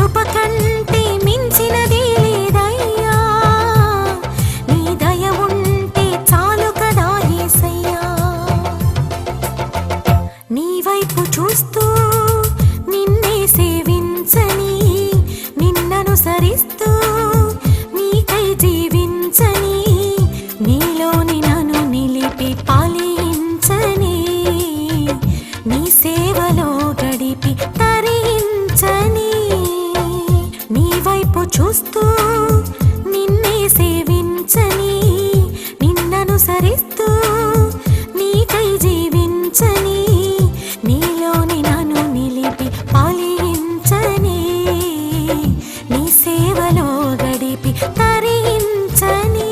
కృప కంటే మించినది లేదయ్యా, నీ దయ ఉంటే చాలు కదా యేసయ్యా. నీ వైపు చూస్తూ నిన్నే సేవించని, నిన్ననుసరిస్తూ నీకై జీవించని, నీలోని నన్ను నిలిపి పాలించని, నీ సేవలో గడిపి తరించని. నీ వైపు చూస్తూ నిన్నే సేవించని, నిన్ననుసరిస్తూ నీకై జీవించని, నీలోని నన్ను నిలిపి పాలించని, నీ సేవలో గడిపి తరించని.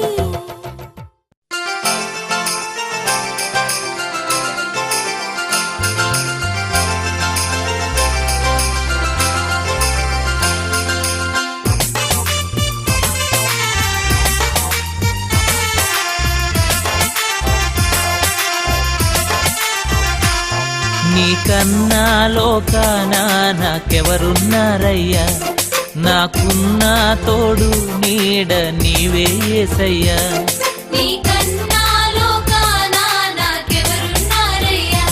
నీకన్నా లోకాన నాకెవరున్నారయ్యా, నాకున్న తోడు నీడ నీవే యేసయ్యా. నీకన్నా లోకాన నాకెవరున్నారయ్యా,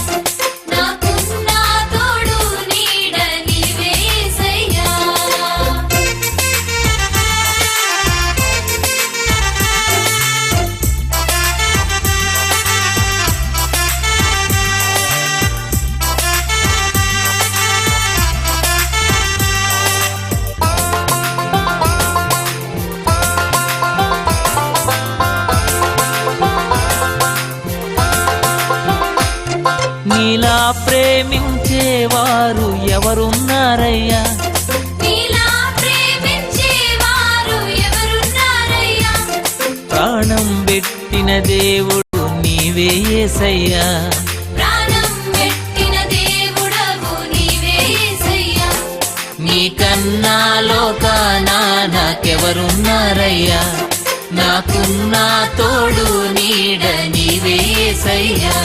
నాకున్న తోడు నీడ నీవే యేసయ్యా. నీలా ప్రేమించేవారు ఎవరున్నారయ్యా, నీలా ప్రేమించేవారు ఎవరున్నారయ్యా, ప్రాణం పెట్టిన దేవుడు నీవే యేసయ్యా. ప్రాణం పెట్టిన దేవుడవు నీవే యేసయ్యా. నీకన్నా లోకాన నాకెవరున్నారయ్యా, నాకున్న తోడు నీడ నీవే యేసయ్యా.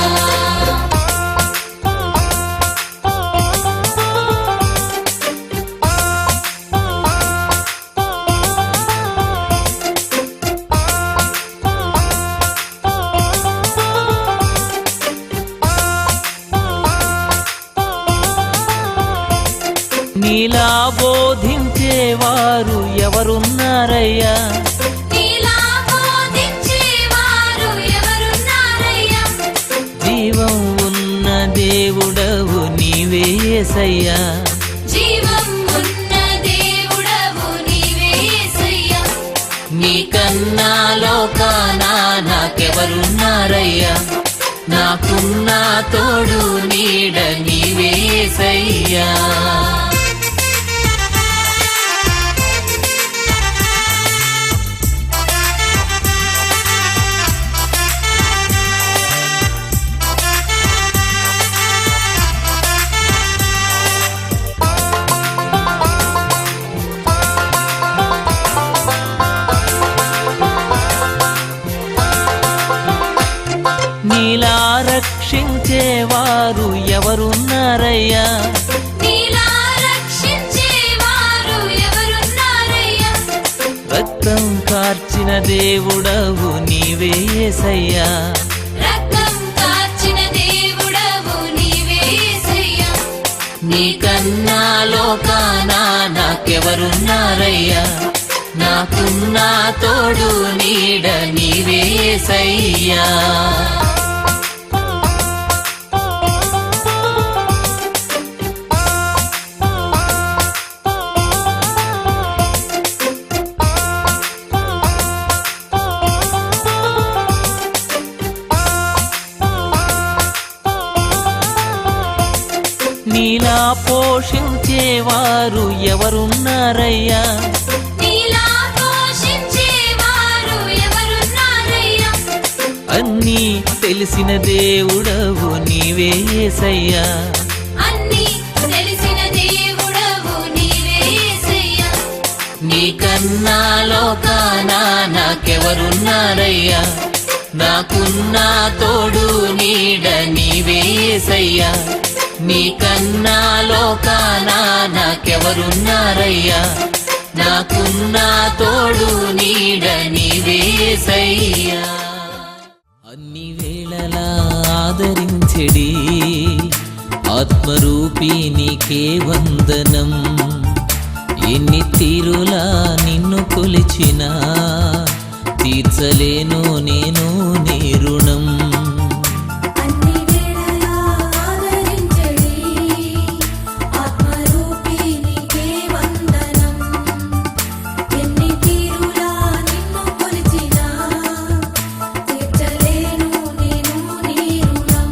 నీలా బోధించేవారు ఎవరున్నారయ్యా, నీలా బోధించేవారు ఎవరున్నారయ్యా, జీవం ఉన్న దేవుడవు నీవే యేసయ్యా. జీవం ఉన్న దేవుడవు నీవే యేసయ్యా. నీకన్నా లోకాన నాకెవరున్నారయ్యా, నాకున్న తోడు నీడ నీవే యేసయ్యా. నీలా రక్షించేవారు ఎవరున్నారయ్యా, నీలా రక్షించేవారు ఎవరున్నారయ్యా, రక్తం కార్చిన దేవుడవు నీవే యేసయ్యా. రక్తం కార్చిన దేవుడవు నీవే యేసయ్యా. నీకన్నా లోకాన నాకెవరున్నారయ్యా, నాకున్న తోడు నీడ నీవే యేసయ్యా. నీలా పోషించేవారు ఎవరున్నారయ్యా, నీలా పోషించేవారు ఎవరున్నారయ్యా, అన్నీ తెలిసిన దేవుడవు నీవే యేసయ్యా. అన్నీ తెలిసిన దేవుడవు నీవే యేసయ్యా. నీకన్నా లోకాన నాకెవరున్నారయ్యా, నాకున్న తోడు నీడ నీవే యేసయ్యా. నీకన్నా లోకాన నాకెవరున్నారయ్యా నాకున్న తోడు నీడ నీవేసయ్యా అన్ని వేళలా ఆదరించెడి ఆత్మరూపీ నీకే వందనం ఎన్ని తీరులా నిన్ను కొలిచినా తీర్చలేను నేను నీ రుణం అన్ని వేళలా ఆదరించెడి ఆత్మరూపీ నీకే వందనం ఎన్ని తీరులా నిన్ను కొలిచినా తీర్చలేను నేను నీ రుణం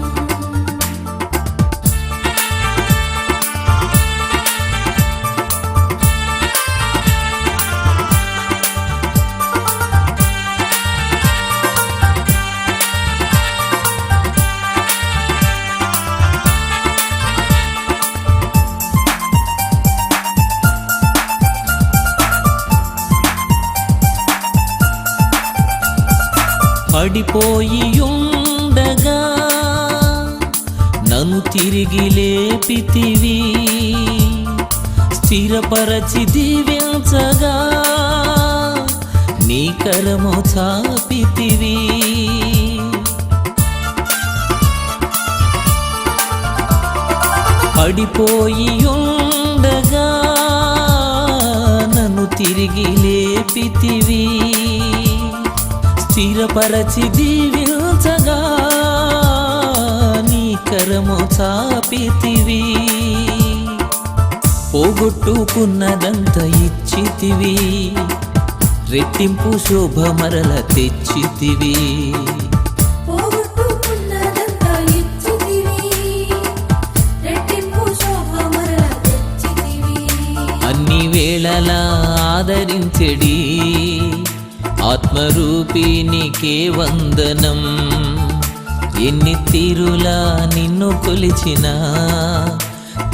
పడిపోయి ఉండగా నన్ను తిరిగి లేపితివి స్థిరపరచి దీవించగా నీ కరము చాపితివి పడిపోయి ఉండగా నన్ను తిరిగి లేపితివి స్థిరపరచి దీవించగా నీ కరము చాపితివి పోగొట్టుకున్నదంత ఇచ్చితివి రెట్టింపు శోభ మరల తెచ్చితివి పోగొట్టుకున్నదంతా ఇచ్చితివి రెట్టింపు శోభ మరల తెచ్చితివి అన్ని వేళలా ఆదరించెడి ఆత్మరూపీ నీకే వందనం ఎన్ని తీరులా నిన్ను కొలిచినా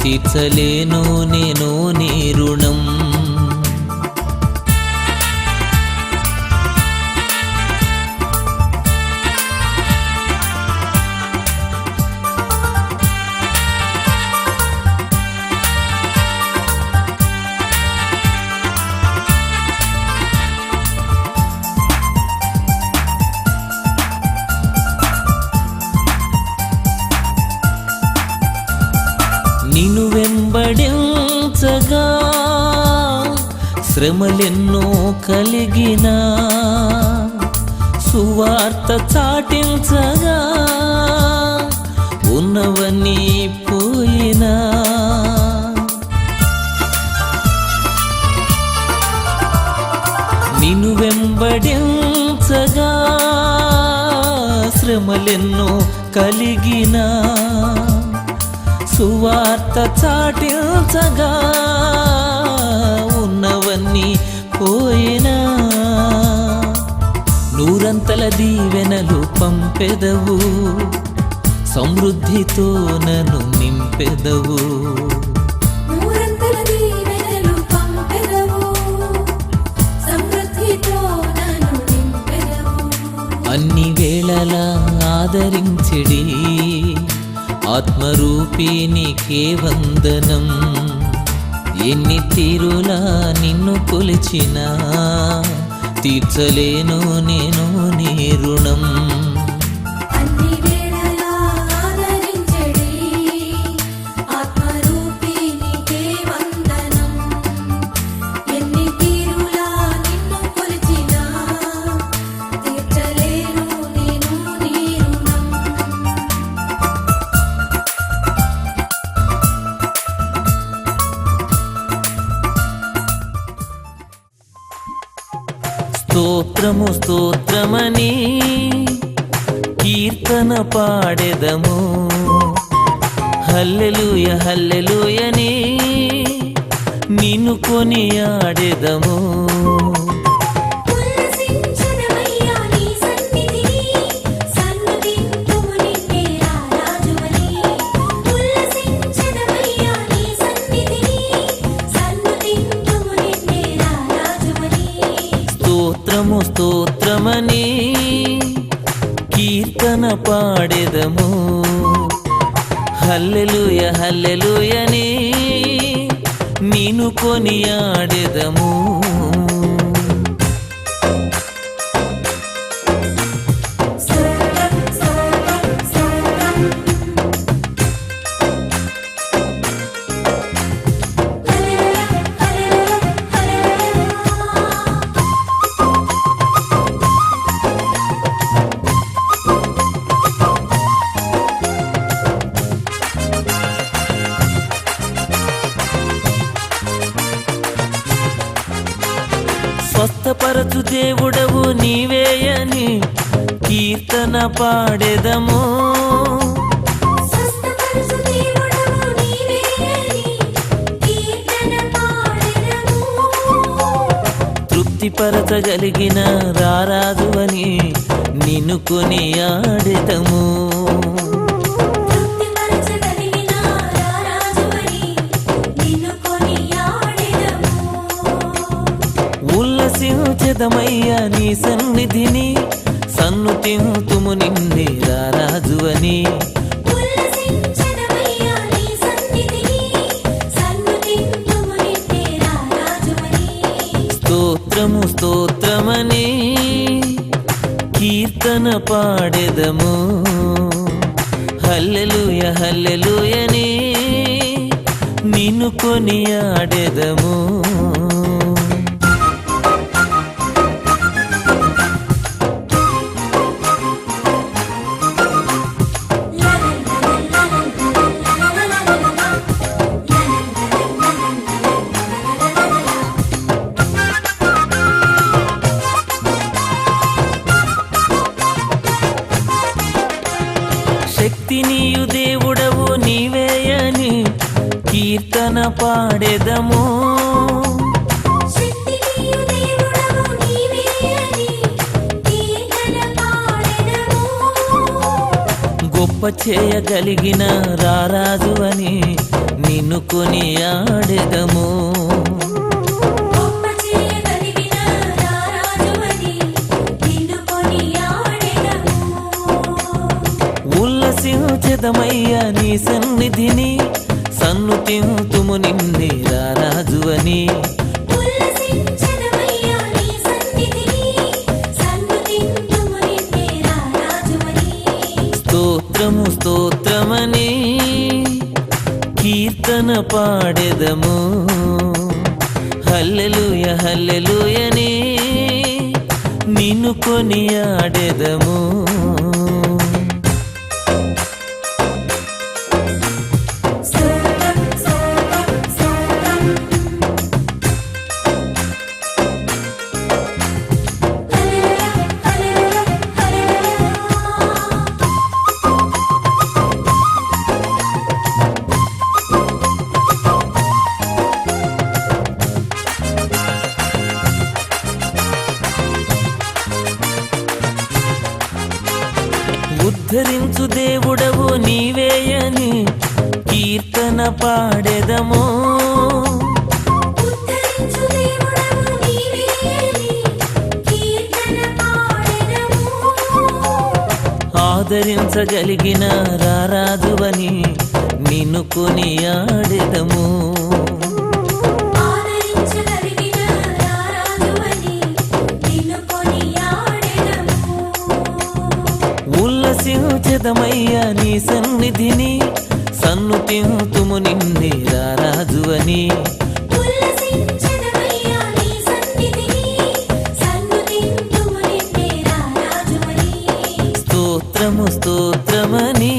తీర్చలేను నేను నీ రుణం నిన్ను వెంబడించగా శ్రమలెన్నో కలిగినా సువార్త చాటించగా ఉన్నవన్నీ పోయినా నిన్ను వెంబడించగా శ్రమలెన్నో కలిగినా సువార్త చాటించగా ఉన్నవన్నీ పోయినా నూరంతల దీవెనలు పంపెదవు సమృద్ధితో నన్ను నింపెదవు నూరంతల దీవెనలు పంపెదవు సమృద్ధితో నన్ను నింపెదవు అన్ని వేళలా ఆదరించెడి ఆత్మరూపీ నీకే వందనం ఎన్ని తీరులా నిన్ను కొలిచినా తీర్చలేను నేను నీ రుణం అన్ని వేళలా ఆదరించెడి ఆత్మరూపీ నీకే వందనం ఎన్ని తీరులా నిన్ను కొలిచినా తీర్చలేను నేను నీ రుణం స్తోత్రము స్తోత్రమని కీర్తన పాడెదము హల్లెలూయ హల్లెలూయని నిన్ను కొనియాడెదము ఉల్లసించునమయ్యా నీ సన్నిధిని సన్నుతింతుము నిన్నే రారాజువని ఉల్లసించునమయ్యా నీ సన్నిధిని సన్నుతింతుము నిన్నే రారాజువని స్తోత్రము స్తోత్రమని కీర్తన పాడెదము హల్లెలూయ హల్లెలూయని నిన్ను కొనియాడెదము. స్తోత్రం స్తోత్రం స్తోత్రం హల్లెలూయా హల్లెలూయా హల్లెలూయా. స్వస్థపరచు దేవుడవు నీవేయని కీర్తన పాడెదము. స్వస్థపరచు దేవుడవు నీవేయని కీర్తన పాడెదము. తృప్తిపరచగలిగిన రారాజువని నిన్ను కొనియాడెదము. తృప్తిపరచగలిగిన రారాజువని నిన్ను కొనియాడెదము. ఉల్లసించెదమయ్యా నీ సన్నిధిని సన్నుతింతుము నిన్నే రారాజువని. ఉల్లసించెదమయ్యా నీ సన్నిధిని సన్నుతింతుము నిన్నే రారాజువని. స్తోత్రము స్తోత్రమని కీర్తన పాడెదము. హల్లెలూయ హల్లెలూయని నిన్ను కొనియాడెదము. శక్తినీయు దేవుడవు నీవేయని కీర్తన పాడెదము. శక్తినీయు దేవుడవు నీవేయని కీర్తన పాడెదము. గొప్ప చేయగలిగిన రారాజువని నిన్ను కొనియాడెదము. గొప్ప చేయగలిగిన రారాజువని నిన్ను కొనియాడెదము. ఉల్లసించెదమయ్యా నీ సన్నిధిని సన్నుతింతుము నిన్నే రారాజువని. ఉల్లసించెదమయ్యా నీ సన్నిధిని సన్నుతింతుము నిన్నే రారాజువని. స్తోత్రము స్తోత్రమని కీర్తన పాడెదము. హల్లెలూయ హల్లెలూయని నిన్ను కొనియాడెదము. స్తోత్రం స్తోత్రం స్తోత్రం హల్లెలూయా హల్లెలూయా హల్లెలూయా. ఉద్ధరించు దేవుడవు నీవేయని కీర్తన పాడెదము. ఉద్ధరించు దేవుడవు నీవేయని కీర్తన పాడెదము. ఆదరించగలిగిన రారాజువని నిన్ను కొనియాడెదము. ఆదరించగలిగిన రారాజువని నిన్ను కొనియాడెదము. ఉల్లసించెదమయ్యా నీ సన్నిధిని సన్నుతింతుము నిన్నే రారాజువని. ఉల్లసించెదమయ్యా నీ సన్నిధిని సన్నుతింతుము నిన్నే రారాజువని. స్తోత్రము స్తోత్రమని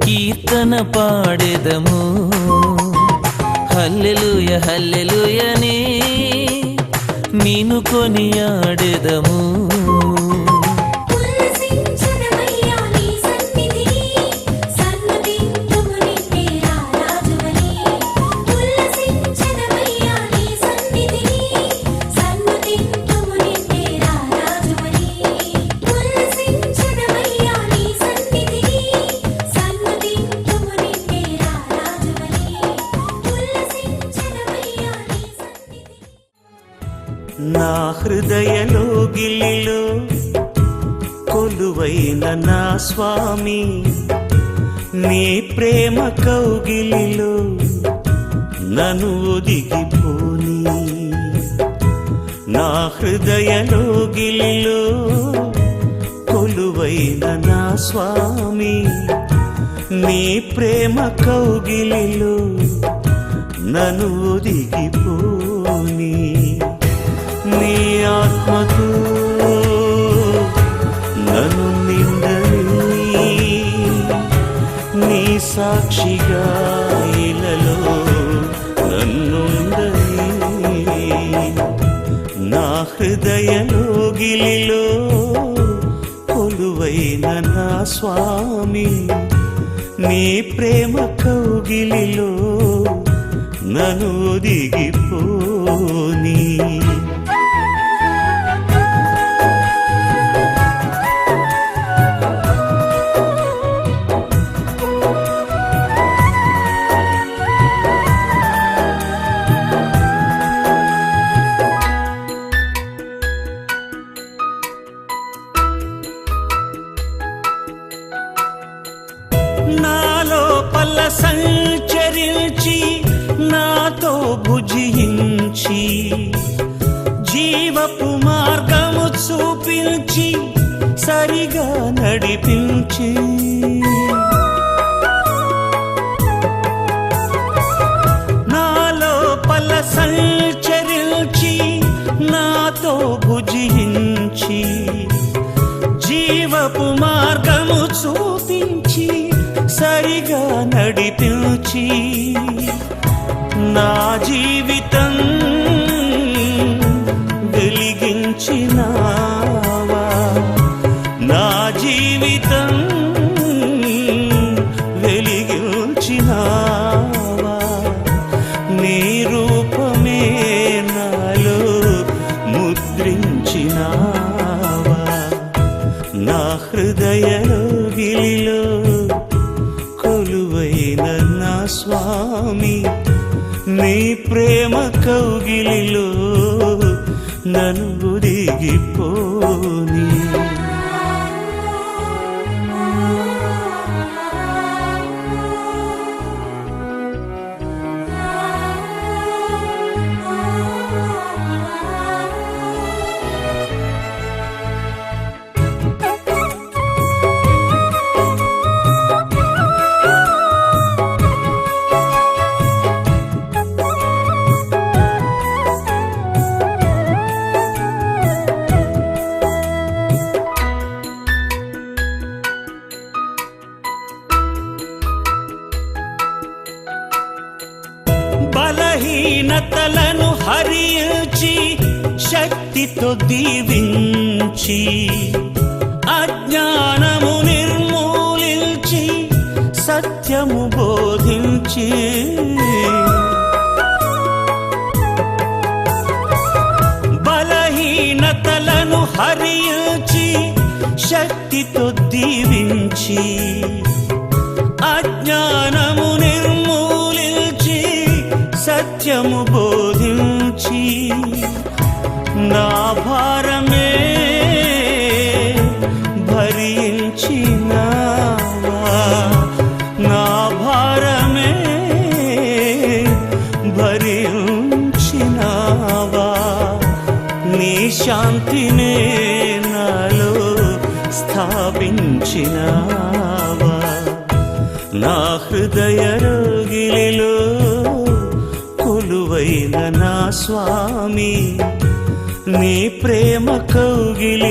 కీర్తన పాడెదము. హల్లెలూయ హల్లెలూయని నిన్ను కొనియాడెదము. ఉల్లసించెదమయ్యా నీ సన్నిధిని సన్నుతింతుము నిన్నే రారాజువని. ఉల్లసించెదమయ్యా నీ సన్నిధిని సన్నుతింతుము నిన్నే రారాజువని. ఉల్లసించెదమయ్యా నీ సన్నిధిని సన్నుతింతుము నిన్నే రారాజువని. ఉల్లసించెదమయ్యా నీ సన్నిధిని. నా హృదయలో గిల్లిలో కొలువైన నా స్వామి నీ ప్రేమ కౌగిలిలో నన్ను ఒదిగిపోని, నా హృదయలో గిలిలో కొలువైన నా స్వామి, నీ ప్రేమ కౌగిలిలో నన్ను ఒదిగిపోని, నీ ఆత్మకు నన్ను నిండని, నీ సాక్షిగా ఇలలో నన్నుండని, నా హృదయలో గిలిలో కొలువైన నా స్వామి, నీ ప్రేమ కౌగిలిలో నన్ను ఒదిగిపోని. నాలోపల సంచరించి నాతో భుజించి, జీవపు మార్గము చూపించి సరిగా నడిపించి, నాలోపల సంచరించి నాతో భుజించి, జీవపు మార్గము చూపించి సరిగా నడిపించి, నా జీవితం వెలిగించినావా, నా జీవితం వెలిగించినావా, నీ రూపమే నాలో ముద్రించినావా, నా హృదయలో గిలిలో కొలువైన నా స్వామి, నీ ప్రేమ కౌగిలిలో నన్ను ఒదిగిపోని. బలహీనతలను హరించి శక్తితో దీవించి, అజ్ఞానము నిర్మూలించి సత్యము బోధించి, బలహీనతలను హరించి శక్తితో దీవించి, అజ్ఞానము నిర్మూలించి సత్యము బోధించి, నా భారమే భరించినావా, నా భారమే భరించినావా, నీ శాంతినే నాలో స్థాపించినావా, నా హృదయలో గిలిలో కొలువైన నా స్వామి, నీ ప్రేమ కౌగిలి